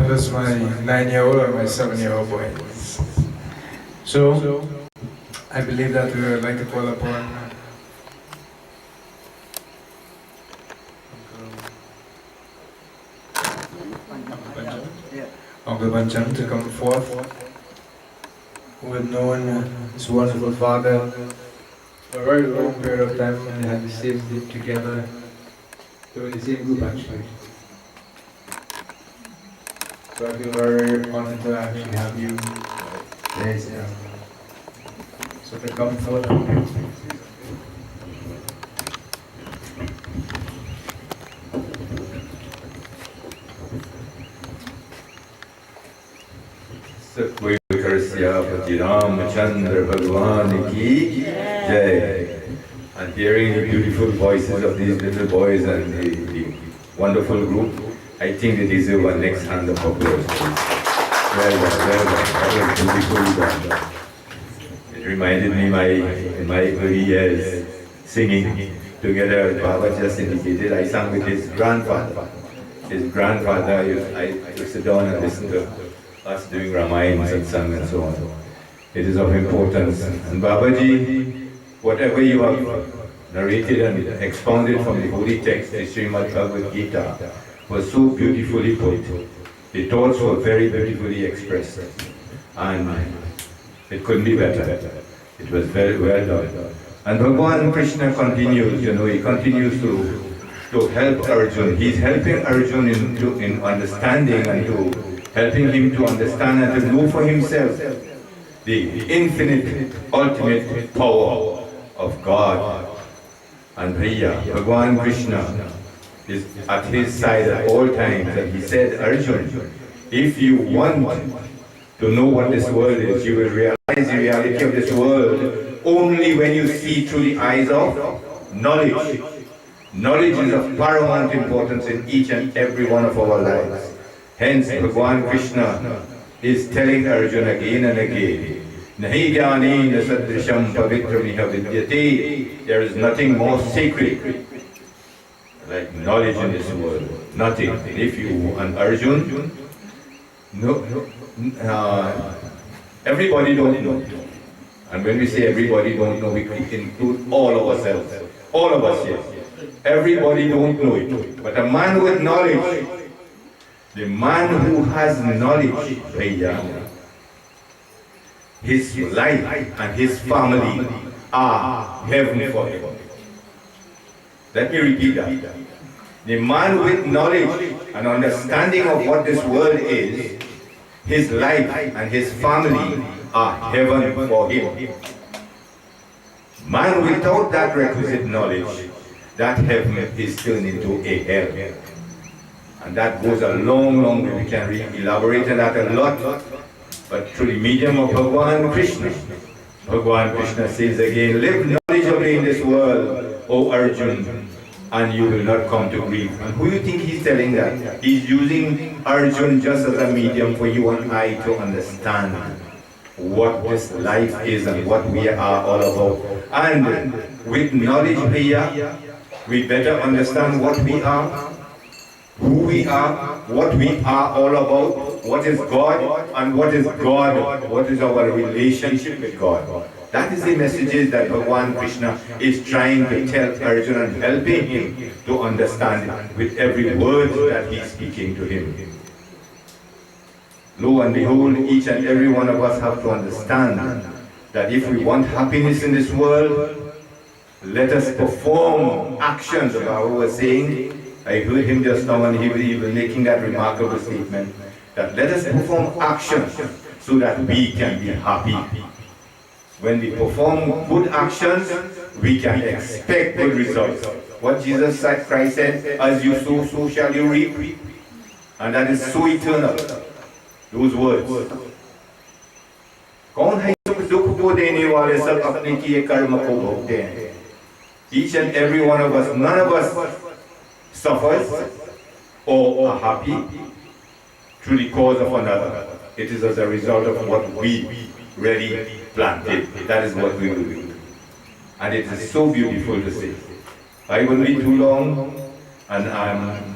That's my 9-year-old and my 7-year-old boy. So, I believe that we would like to call upon Uncle Banchan to come forth, who had known his wonderful father for a very long period of time and had the same group together. They were the same group actually. So I feel very honored to actually have you there. So to come forward. Ramachandra Bhagwan ki Jai. And hearing the beautiful voices of these little boys and the wonderful group, I think they deserve a next hand of applause. Well done, well done. That was beautifully done. It reminded me in my early years singing together, as Baba just indicated. I sang with his grandfather. His grandfather, I used to sit down and listen to us doing ramai and satsang and so on. It is of importance. And Babaji, whatever you have narrated and expounded from the holy text, the Srimad Bhagavad Gita, was so beautifully put. The thoughts were very beautifully expressed. And it couldn't be better. It was very well done. And Bhagavan Krishna continues, he continues to help Arjun. He's helping Arjun in understanding and to helping him to understand and to know for himself the infinite, ultimate power of God. And Bhagavan Krishna is at his side at all times, and he said, Arjun, if you want to know what this world is, you will realize the reality of this world only when you see through the eyes of knowledge. Knowledge is of paramount importance in each and every one of our lives. Hence, Bhagavan Krishna is telling Arjuna again and again, Nahi jnanena sadrisham pavitramiha vidyate. There is nothing more sacred like knowledge in this world. Nothing. If you and Arjun, everybody don't know. And when we say everybody don't know, we include all of ourselves. All of us, yes. Everybody don't know it. But a man with knowledge, the man who has knowledge, his life and his family are heaven for him. Let me repeat that. The man with knowledge and understanding of what this world is, his life and his family are heaven for him. Man without that requisite knowledge, that heaven is turned into a hell. And that goes a long, long way. We can elaborate on that a lot. But through the medium of Bhagavan Krishna says again, live knowledgeably in this world, O Arjun, and you will not come to grief. And who do you think he's telling that? He's using Arjun just as a medium for you and I to understand what this life is and what we are all about. And with knowledge here, we better understand what we are, who we are, what we are all about, what is God, and what is God, what is our relationship with God. That is the messages that Bhagavan Krishna is trying to tell Arjuna and helping him to understand it with every word that he is speaking to him. Lo and behold, each and every one of us have to understand that if we want happiness in this world, let us perform actions. The Baba was saying, I heard him just now and he was making that remarkable statement, that let us perform actions so that we can be happy. When we perform good actions, we can expect good results. What Jesus Christ said, as you sow, so shall you reap. And that is so eternal. Those words. Each and every one of us, none of us suffers or are happy through the cause of another. It is as a result of what we really planted. That is what we will do. And it is so beautiful to see. I will be too long, and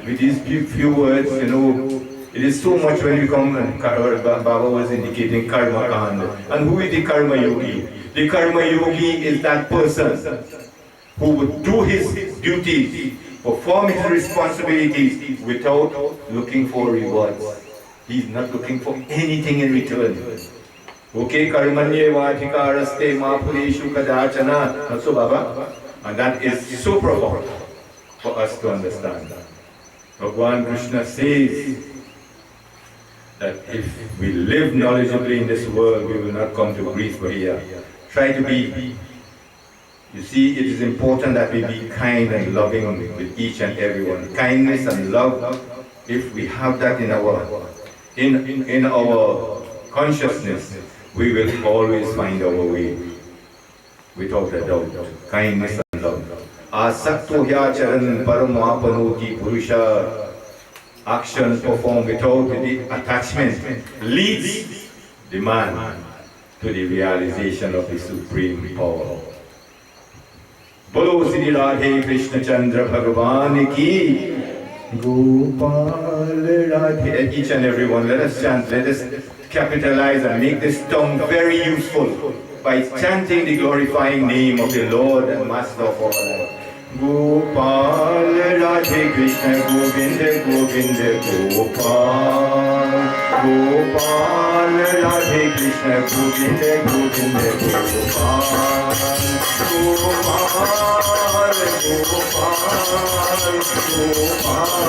with these few words, you know, it is so much when you come, and Baba was indicating karma kand. And who is the karma yogi? The karma yogi is that person who would do his duties, perform his responsibilities without looking for rewards. He's not looking for anything in return. Okay, karmanye vadhikaraste mapuleshu kadachana. Not so, Baba? And that is so profound for us to understand. Bhagavan Krishna says that if we live knowledgeably in this world, we will not come to grief here. Try to be, you see, it is important that we be kind and loving with each and everyone. Kindness and love, if we have that in our consciousness, we will always find our way, without a doubt. Kindness and love. Asakto hyacharan paramapanoti purusha. Actions performed without the attachment leads the man to the realization of the supreme power. Bolo Sri Radhe Krishna Chandra Bhagavan ki Gopal Radhe. Each and every one, let us chant, let us capitalize and make this tongue very useful by chanting the glorifying name of the Lord and Master of all. Gopal Radhe Krishna Govinda Govinda Gopal. Gopal Radhe Krishna Govinda Govinda Gopal. Gopal Gopal Gopal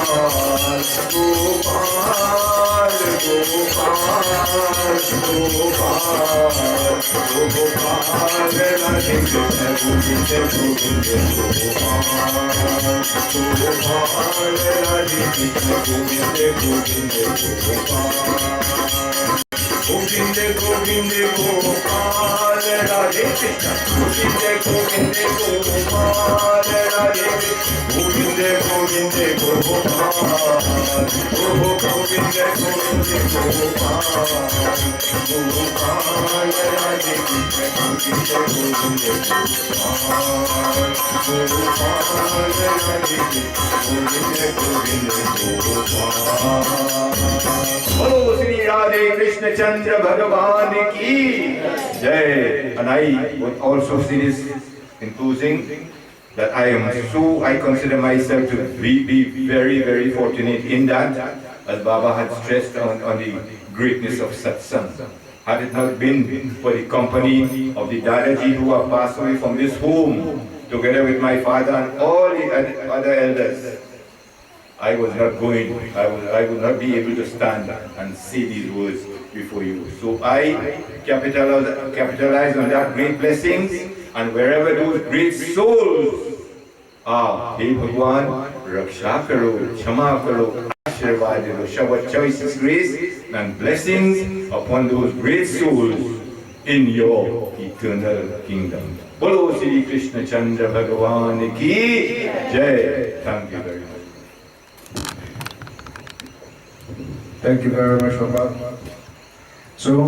Gopal Govinde Govinde Gopal Radhe Krishna Govinde Govinde Gopal Radhe, Govinde Govinde Gopal, Govinde Govinde Gopal, Gopal Radhe Krishna Govinde Govinde Gopal, Gopal Radhe Krishna Govinde Gopal. Bolo Shri Radhe Krishna Chandra Bhagavan ki Jai. And I would also say this in closing, that I consider myself to be very, very fortunate in that, as Baba had stressed on the greatness of satsang. Had it not been for the company of the Dadaji who have passed away from this home, together with my father and all the other elders, I was not going, I would not be able to stand and say these words before you. So I capitalize on that great blessings, and wherever those great souls are, Hey Bhagwan, Raksha Karo, Kshama Karo, Ashirvad Karo, shower choices, grace and blessings upon those great souls in your eternal kingdom. Bolo Shri Krishna Chandra Bhagavan ki Jai. Thank you very much. Thank you very much, Papa. So,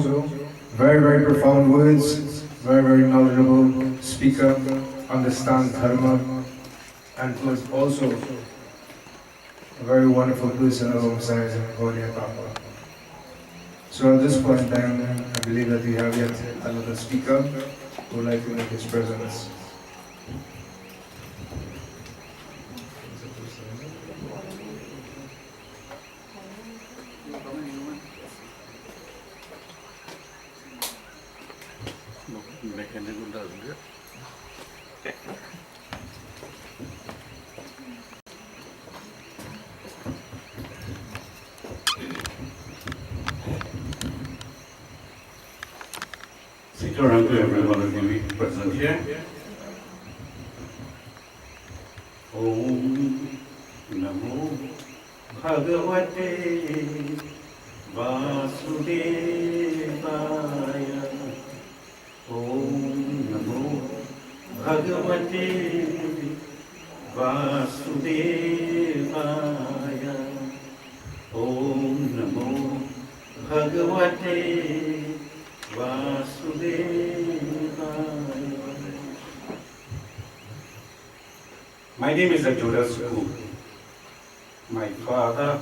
very, very profound words, very, very knowledgeable speaker, understands Dharma, and was also a very wonderful person alongside Gaudiya Papa. So at this point in time, I believe that we have yet another speaker who would like to make his presence. Sit around to every one of you present here. Om Namo Bhagavate Vasudevaya. Om Namo Bhagavate Vasudevaya. Om Namo Bhagavate Vasudevaya. My name is Ajudas Ku. My father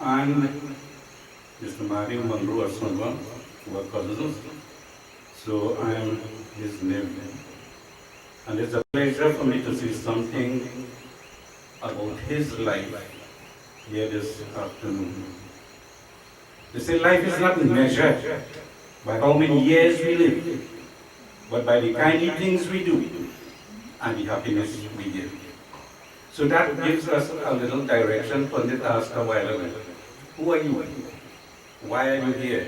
and Mr. Mahadeo Mangaroo were cousins, so I am his nephew. And it's a pleasure for me to say something about his life here this afternoon. They say life is not measured by how many years we live, but by the kindly things we do and the happiness we give. So that gives us a little direction. Pandit asked a while ago, who are you? Why are you here?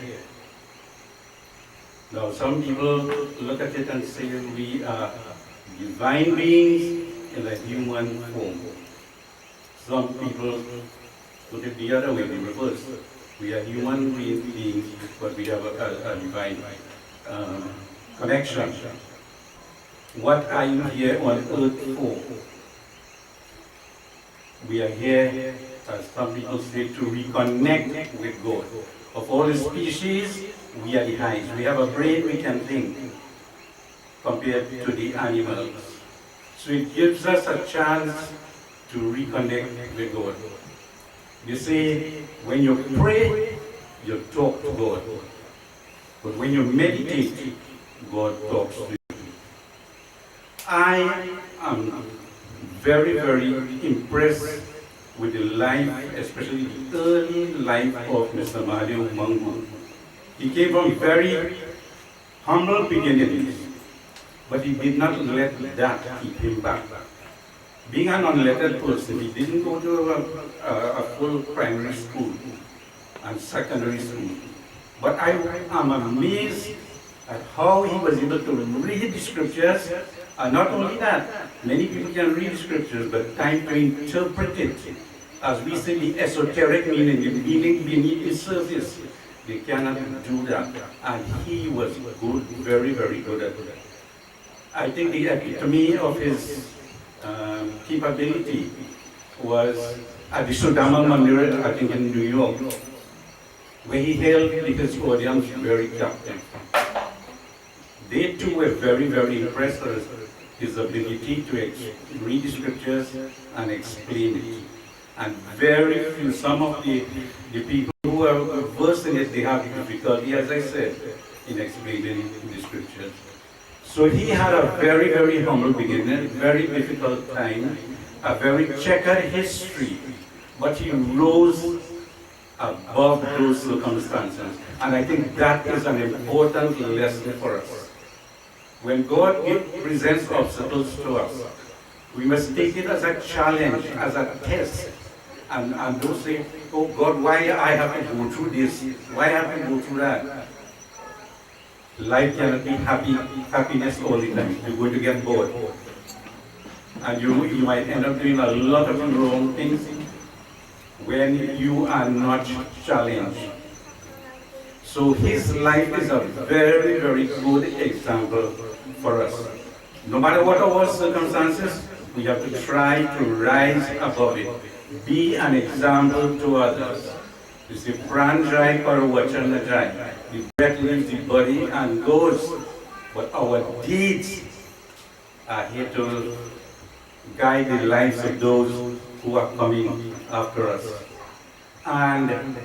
Now some people look at it and say we are divine beings in a human form. Some people put it the other way, the reverse. We are human beings, but we have a divine connection. What are you here on earth for? We are here, as some people say, to reconnect with God. Of all the species, we are the highest. We have a brain, we can think, compared to the animals. So it gives us a chance to reconnect with God. They say, when you pray, you talk to God. But when you meditate, God talks to you. I am very, very impressed with the life, especially the early life of Mr. Mahadeo Mangaroo. He came from very humble beginnings, but he did not let that keep him back. Being an unlettered person, he didn't go to a full primary school and secondary school. But I am amazed at how he was able to read the scriptures, and not only that, many people can read the scriptures, but time to interpret it. As we say, the esoteric meaning, the meaning beneath the surface, they cannot do that. And he was good, very, very good at that. I think the epitome of his capability was at the Sudama Mandir, I think in New York, where he held his audience very captive. They too were very, very impressed with his ability to read the scriptures and explain it. And very few, some of the people who are versed in it, they have difficulty, as I said, in explaining the scriptures. So he had a very, very humble beginning, very difficult time, a very checkered history, but he rose above those circumstances. And I think that is an important lesson for us. When God presents obstacles to us, we must take it as a challenge, as a test, and don't say, oh God, why I have to go through this? Why I have to go through that? Life cannot be happiness all the time. You're going to get bored. And you might end up doing a lot of wrong things when you are not challenged. So his life is a very, very good example for us. No matter what our circumstances, we have to try to rise above it. Be an example to others. You see, pran dry or water dry. The breath leaves the body and goes, but our deeds are here to guide the lives of those who are coming after us. And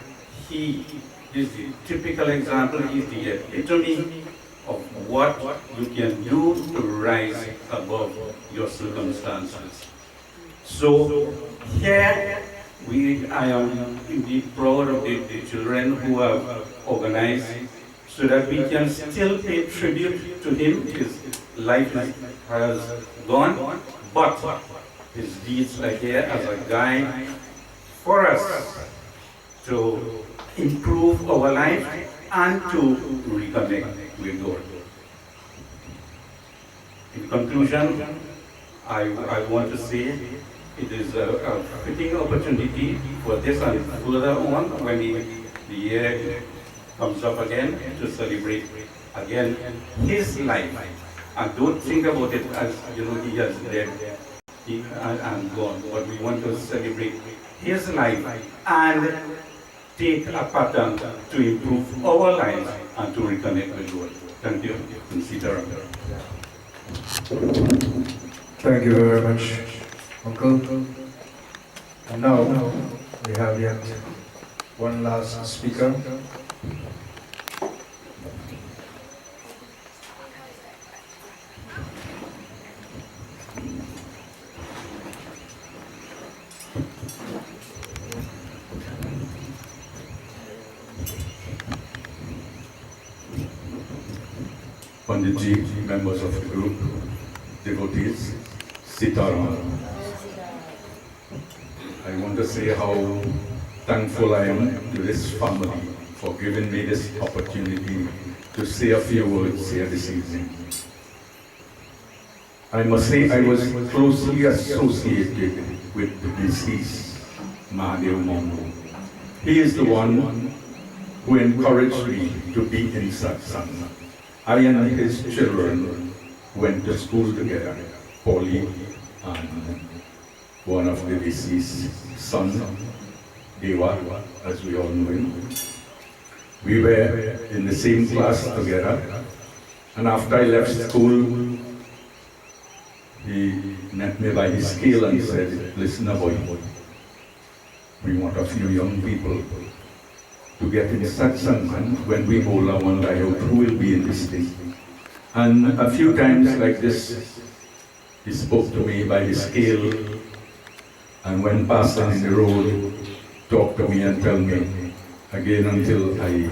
he is the typical example, he is the epitome of what you can do to rise above your circumstances. So here I am indeed proud of the children who have organized so that we can still pay tribute to him. His life has gone, but his deeds are here as a guide for us to improve our life and to reconnect with God. In conclusion, I want to say it is a fitting opportunity for this and further on when the year comes up again to celebrate again his life. And don't think about it as, you know, he has dead and gone, but we want to celebrate his life and take a pattern to improve our lives and to reconnect with God. Thank you. And sit around. Thank you very much, Uncle. And now we have yet one last speaker. Panditji, members of the group, devotees, Sitaram. I want to say how thankful I am to this family for giving me this opportunity to say a few words here this evening. I must say I was closely associated with the deceased Mahadeo. He is the one who encouraged me to be in satsang. I and his children went to school together, Polly and one of the deceased son, Deva, as we all know him. We were in the same class together, and after I left school, he met me by his scale and said, listen, boy, we want a few young people to get in satsang, and when we hold our one eye out, who will be in this thing? And a few times like this, he spoke to me by the scale, and when passing in the road, talked to me and tell me again until I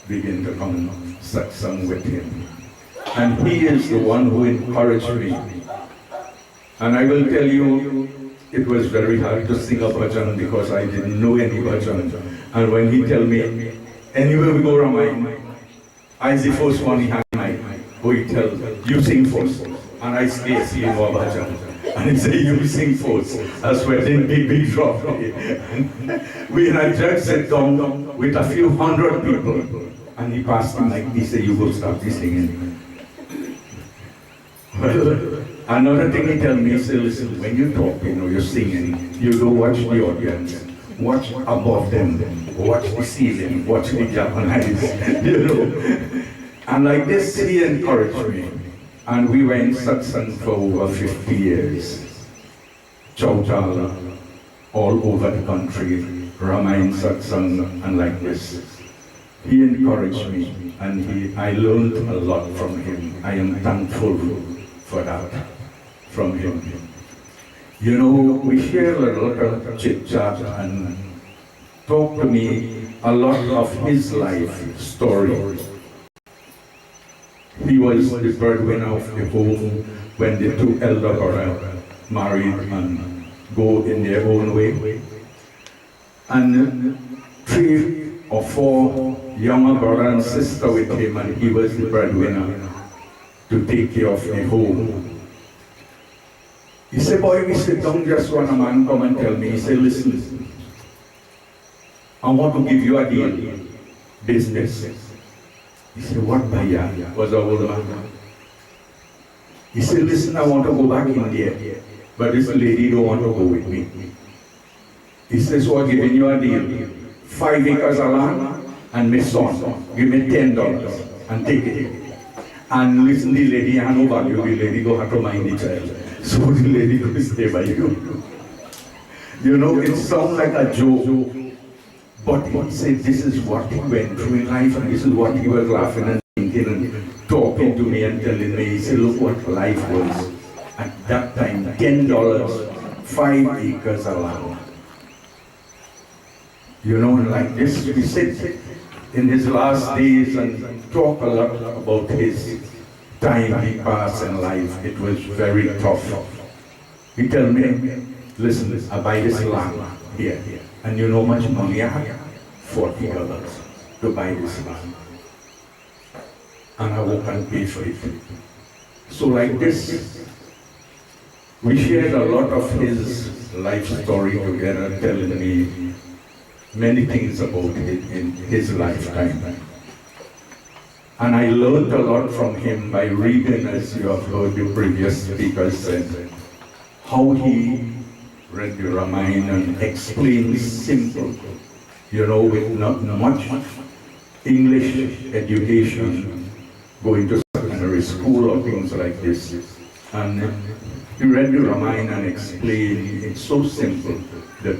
begin to come satsang with him. And he is the one who encouraged me. And I will tell you, it was very hard to sing a bhajan because I didn't know any bhajan. And when he tell me, anywhere we go ramai, I the first one he had my, who he tell, you sing first. And I say, sing a bhajan. And he say, you sing first. I swear, then big drop. We and a judge sat down with a few hundred people. And he passed him like this, say, you go start this singing. Well, Another thing he tell me, he said, listen, when you talk, you're singing, you don't watch the audience. Watch above them, watch the ceiling, watch the Japanese, And like this, he encouraged me. And we were in satsang for over 50 years. Chowtal, all over the country, ramai satsang, and like this. He encouraged me, and I learned a lot from him. I am thankful for that from him. We share a lot of chit-chat and talk to me a lot of his life story. He was the breadwinner of the home when the two elder brothers married and go in their own way. And 3 or 4 younger brothers and sisters with him, and he was the breadwinner to take care of the home. He said, boy, we sit down, just one a man come and tell me, he said, listen, I want to give you a deal, business. He said, what bhaiya? Was a old man. He said, listen, I want to go back India, but this lady don't want to go with me. He says, so I'm giving you a deal, 5 acres of land, and my son, give me $10 and take it. And listen, the lady has no value, the lady go have to mind the child. So the lady will stay by you. It sounds like a joke, but he said this is what he went through in life, and this is what he was laughing and thinking and talking to me and telling me. He said, look what life was. At that time, $10, 5 acres of land. And like this, we sit in his last days and talk a lot about his time he passed in life. It was very tough. He tell me, listen, I buy this land here, and you know how much money I have? $40 to buy this land. And I walk and pay for it. So like this, we shared a lot of his life story together, telling me many things about it in his lifetime. And I learned a lot from him by reading, as you have heard the previous speakers said, how he read the Ramayana and explained simple, with not much English education, going to secondary school or things like this. And he read the Ramayana and explained it so simple that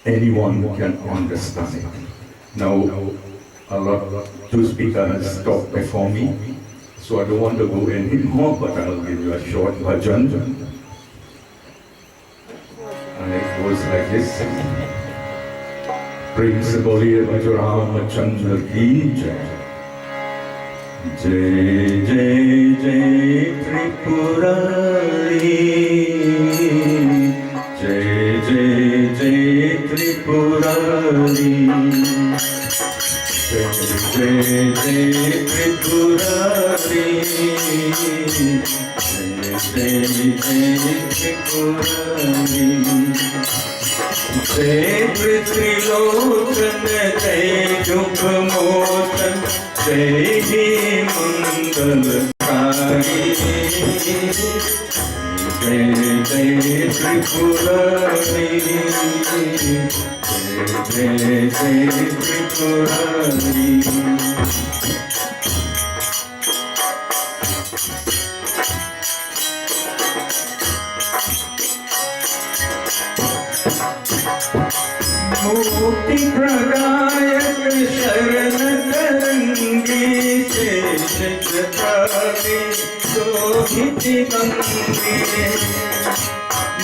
anyone can understand it. Now, a lot, 2 speakers talked before me, so I don't want to go anymore, but I'll give you a short version. And it goes like this. Prince Boliye Bajurama Chandra ki jai. Jai Jai Jai Tripurari. Jai Jai Jai Tripurari. Jai Jai Jai Tripurari. Jai Jai Jai Tripurari. Jai Trilokan, Jai Jukmotan, Jai Mangalakari. Jai Jai Tripurari. Jai Jai Tripurari. Mukti Pradayak Sharan Tarangi Chechakari Sohiti Gangi.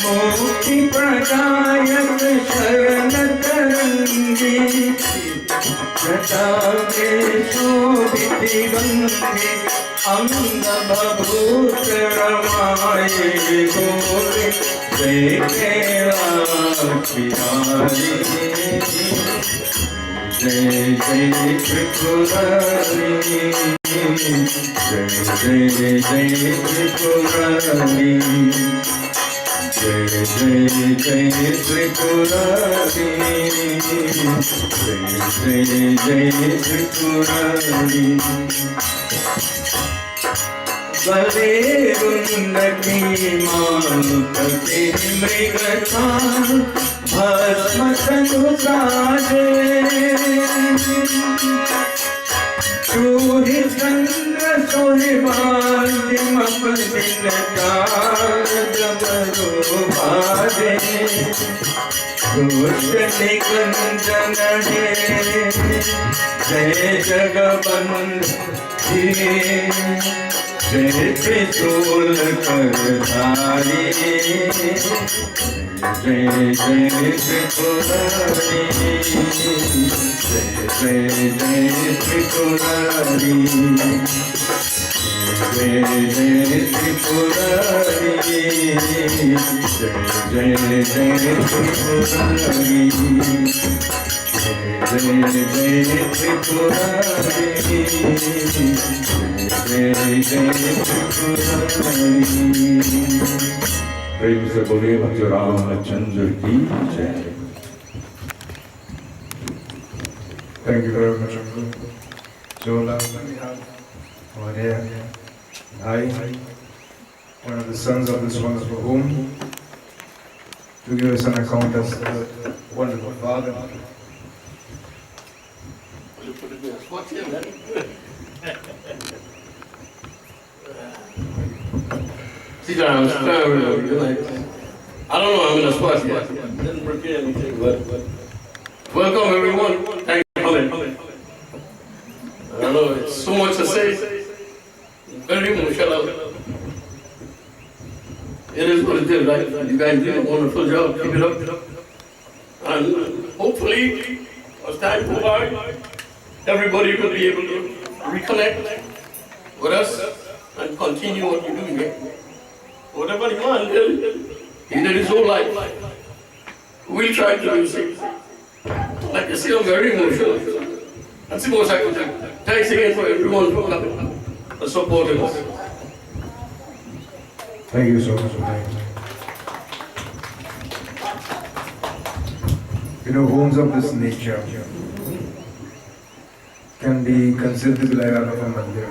Mukti Pradayak Sharan Tarangi Chechakari Sohiti Gangi. Anga Bhabut Ramai Gori Dekela Pihari. Jai Jai Tripurari. Jai Jai Jai Tripurari. Jai Jai Jai Tripurari. Jai Jai Jai Tripurari. बलेरुन्नति मातते मृगथा भस्म सनुसाजे चूहि चंद्र सोहि भाग्यमपदिन काल जबरो बाजे दुष्ट निकंदन हे जय जगबंधु जय त्रिशूल करधारी जय जय त्रिपुरारी जय जय त्रिपुरारी जय जय त्रिपुरारी जय जय त्रिपुरारी जय जय त्रिपुरारी जय जय त्रिपुरारी। प्रेम से बोले भक्त रामचंद्र की जय। Thank you very much, Uncle. So, last we have Mahadeo, one of the sons of this wonderful home, to give us an account as the wonderful father. Sit down, sit down. I don't know, I'm in a spot yet. Didn't prepare anything, but welcome everyone. Thank you for coming. I don't know, it's so much to say. Very emotional. It is what it is, right? You guys did a wonderful job. Keep it up. And hopefully, as time goes by, everybody will be able to reconnect with us and continue what you're doing here. Whatever the man did, he did his whole life. We'll try to do the same. Like I say, I'm very emotional. That's the most I can do. Thanks again for everyone for coming and supporting us. Thank you so much. You know, homes of this nature can be considered like out of a mandir.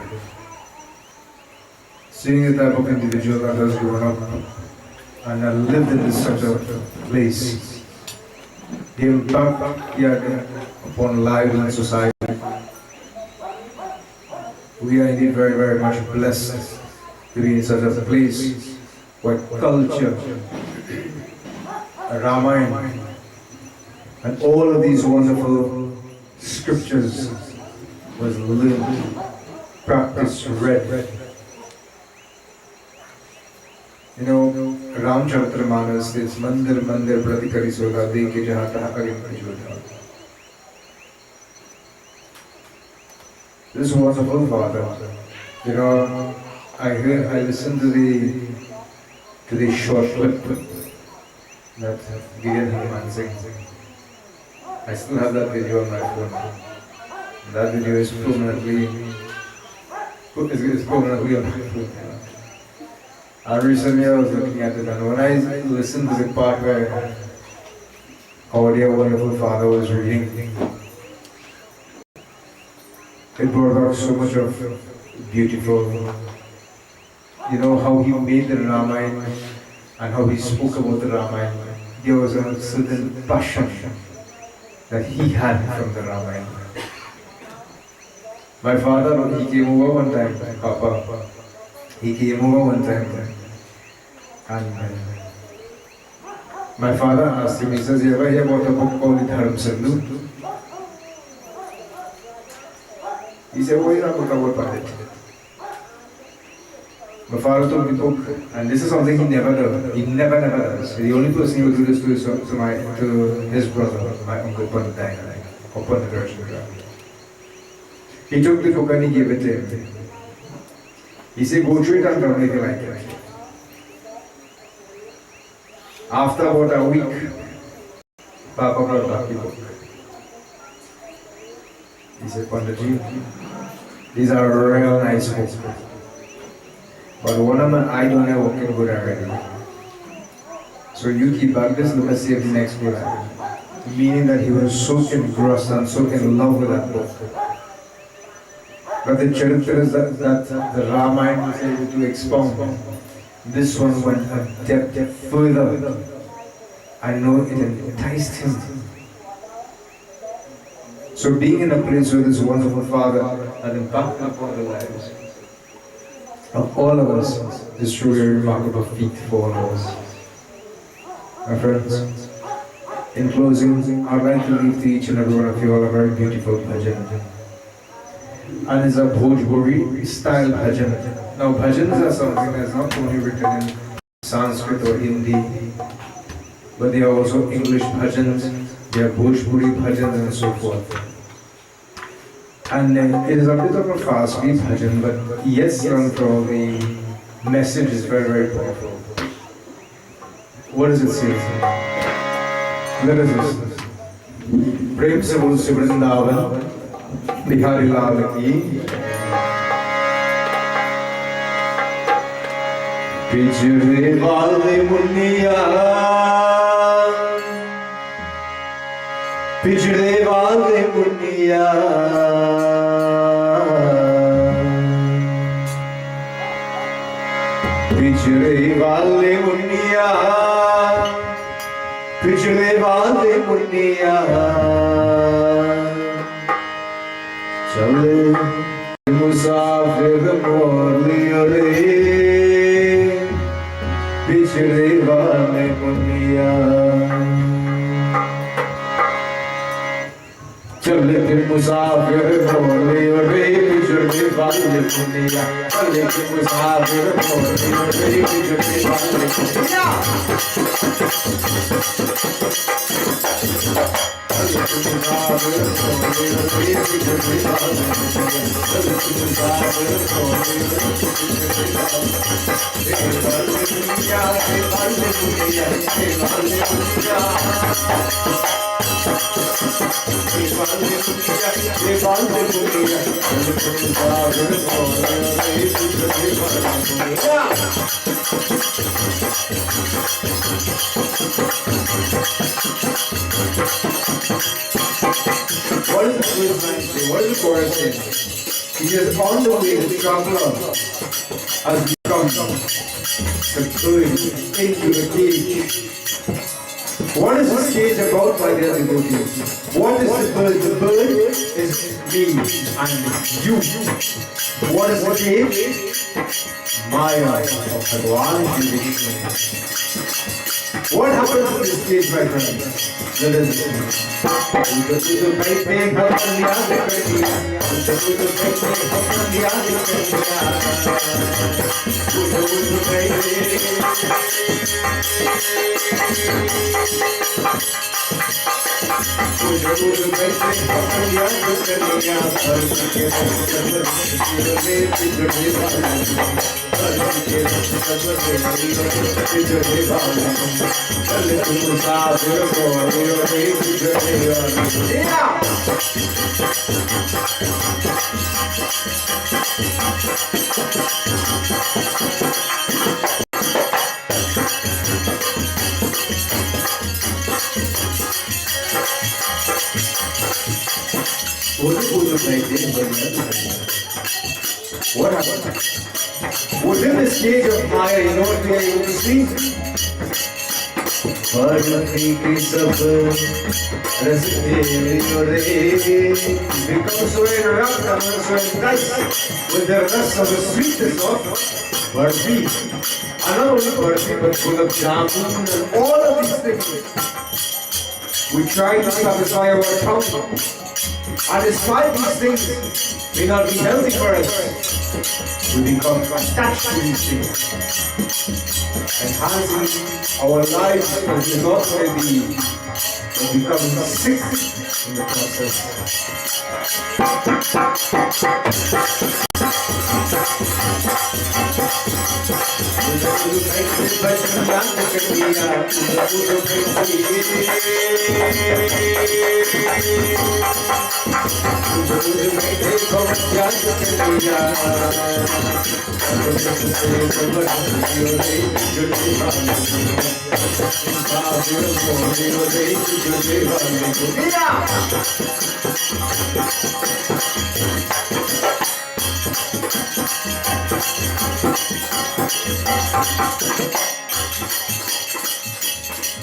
Seeing the type of individual that has grown up and have lived in this such a place, the impact he had upon lives and society. We are indeed very, very much blessed to be in such a place where culture, ramai, and all of these wonderful scriptures was lived, practiced, read. You know, Ramcharitra says, Mandir Mandir Prati Kari Soda, Deke Jaha Taha Kari Joda. This was a full father. You know, I listened to the short clip that Gideon Hanuman sings. I still have that video on my phone. That video is permanently on my phone. And recently I was looking at it, and when I listened to the part where our dear wonderful father was reading, it brought out so much of beautiful, you know, how he made the Ramayana and how he spoke about the Ramayana. There was a certain passion that he had from the Ramayana. My father, he came over one time, Papa, he came over one time, and my father asked him, he says, you ever hear about a book called Dharm Sindhu? He said, what is that book about it? My father took the book, and this is something he never does. He never does. The only person he would do this to is to his brother, my uncle Pandit, or Pandit. He took the book and he gave it to him. He said, go through it and tell me if you like it. After about a week, Papa brought back the book. He said, Panditji, these are real nice books. But one of them, I don't have working good already. So you keep back this, let us see if the next good. Meaning that he was so engrossed and so in love with that book. But the characters that the Ramayana was able to expound, this one went a depth further. I know it enticed him. So being in a place where this wonderful Father had impacted upon the lives of all of us is truly a remarkable feat for all of us. My friends, in closing, I'd like to leave to each and every one of you all a very beautiful bhajan. And it's a Bhojpuri style bhajan. Now bhajans are something that's not only written in Sanskrit or Hindi, but they are also English bhajans, they are Bhojpuri bhajans and so forth. And it is a bit of a fast beat bhajan, but yes, all the message is very, very powerful. What does it say? Let us listen. Prem se bol se Vrindavan, Bihari Lal ki. Pichre wale munniya, pichre wale munniya, pichre wale munniya, pichre wale munniya, chale musafir moor liyo re, pichre wale munniya. चले के मुसाफिर बोले रे पिछड़े वाले दुनिया चले के मुसाफिर बोले रे पिछड़े वाले दुनिया चले के मुसाफिर बोले रे पिछड़े वाले चले के मुसाफिर बोले रे वाले दुनिया वाले दुनिया What is the first line say? What is the chorus say? He is on the way, the traveler has become the bird into the cage. What is this cage about, my dear devotees? What is the bird? The bird is me and you. What is the cage? Maya of Bhagwan. What happens in this cage, my friends? Let us listen. What happened? Within this cage of Maya, you know what we are able to see? Become so enwrapped and so enticed with the rest of the sweetness of Barfi. And not only Barfi, but full of jamun and all of these things. We try to satisfy our tongue. And despite these things may not be healthy for us, we become attached to these things, enhancing our lives as we not may be, but becoming sick in the process.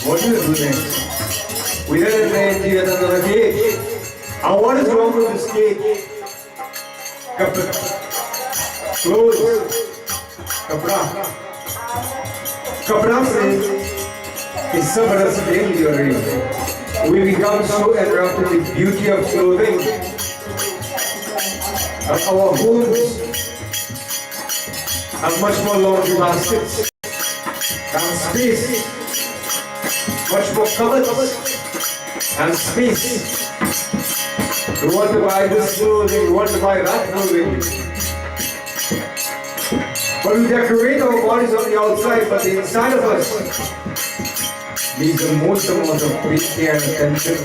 What do you do next? We had a man here at another cage. And what is wrong with this cage? Kapra. Clothes. Kapra. Kapra says, it's सब रस देख लियो रे. We become so enwrapped in the beauty of clothing. And our homes have much more laundry baskets and space. Much more cupboards and space. We want to buy this clothing, we want to buy that clothing. But we decorate our bodies on the outside, but the inside of us needs the most amount of care and attention.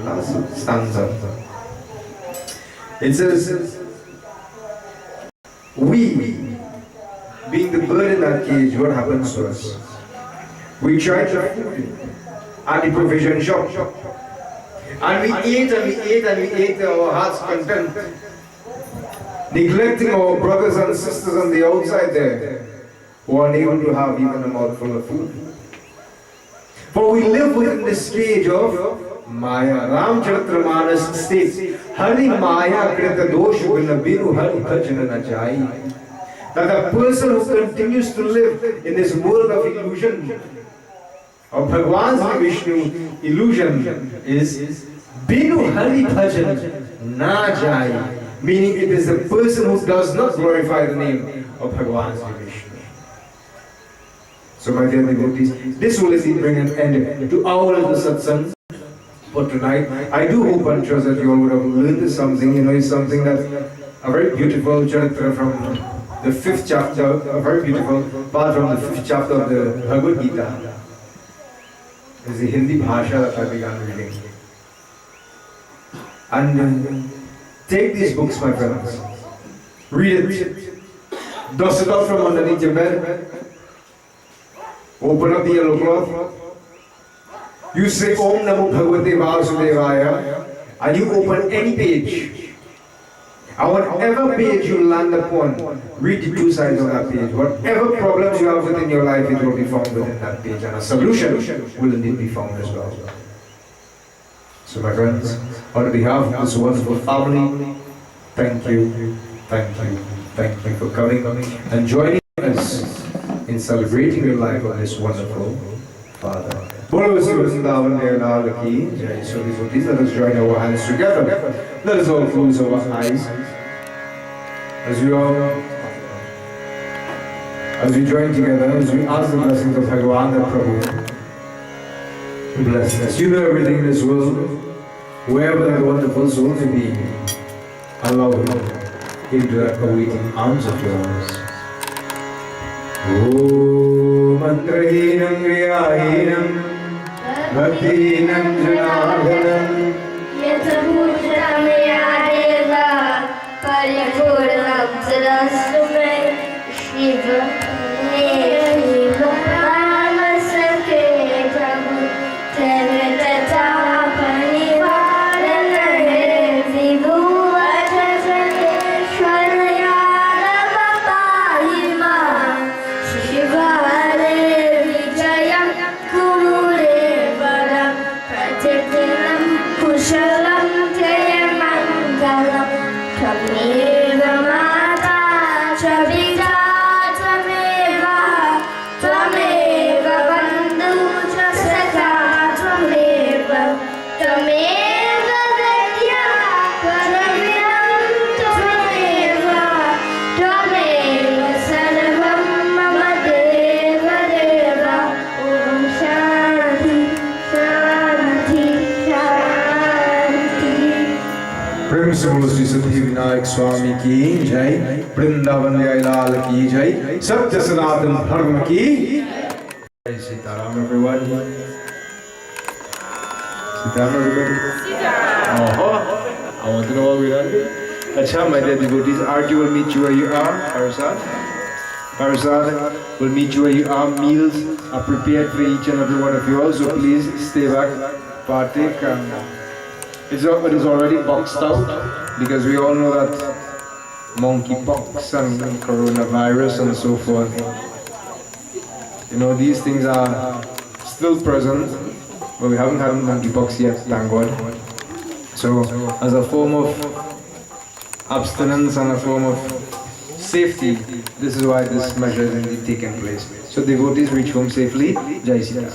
Last stanza. It says, we, being the bird in that cage, what happens to us? We try to at the provision shop. And we eat and we eat and we eat to our heart's content. Neglecting our brothers and sisters on the outside there, who are unable to have even a mouthful of food. For we live within this cage of Maya. Ramcharitamanas states, Hari Maya Krita Doshu Vinabinu Hari Bhajana Najai. That a person who continues to live in this world of illusion, of Bhagwan's Vishnu illusion, is Binu Hari Bhajan Najai. Meaning it is the person who does not glorify the name of Bhagwan's Vishnu. So my dear devotees, this will indeed bring an end to our little satsang for tonight. I do hope and trust that you all would have learned something. You know, it's something that a very beautiful character from the 5th chapter, a very beautiful part from the 5th chapter of the Bhagavad Gita. Is the Hindi Bhasha that I began reading. And take these books, my friends. Read it. Dust it out from underneath your bed. Open up the yellow cloth. You say Om Namo Bhagavate Vasudevaya and you open any page. And whatever page you land upon, read the two sides of that page. Whatever problems you have within your life, it will be found within that page. And a solution will indeed be found as well. So my friends, on behalf of this wonderful family, thank you for coming and joining us in celebrating the life of this wonderful Father. So devotees, let us join our hands together. Let us all close our eyes. As we join together, as we ask the blessings of Bhagavan the Prabhu to bless us. You know everything in this world, wherever that wonderful soul may be, allow him into the awaiting arms of yours. Om Mantrahinam Kriyahinam Bhaktinam Janadhanam Yatabhutam Yadeva Paripurnam Sarasumai Shiva Shiva Namasake Prabhu Tevitata Panivarana Vivu Ajasane Shwarayana Papahima Shiva Vijayam Kumure Varam Pratitinam कुशलं जयमङ्गलं त्वमेव माता च पिता त्वमेव बन्धु च सखा त्वमेव विद्या परमिदं त्वमेव सर्वं मम देव ॐ शान्ति शान्ति शान्ति। प्रेम से बोलो श्री सिद्धि विनायक स्वामी की जय, वृंदावन लाल की जय, सत्य सनातन धर्म की जय। Sitaram everyone. Sitaram everybody. Oh, I want to know what we're doing. Acha, my dear devotees, Arju will meet you where you are. Parasad will meet you where you are. Meals are prepared for each and every one of you all, so please stay back, partake. It is already boxed out because we all know that monkeypox and coronavirus and so forth. You know, these things are still present, but we haven't had monkeypox yet, thank God. So, as a form of abstinence and a form of safety, this is why this measure is indeed taking place. So, devotees reach home safely. Jai Sita.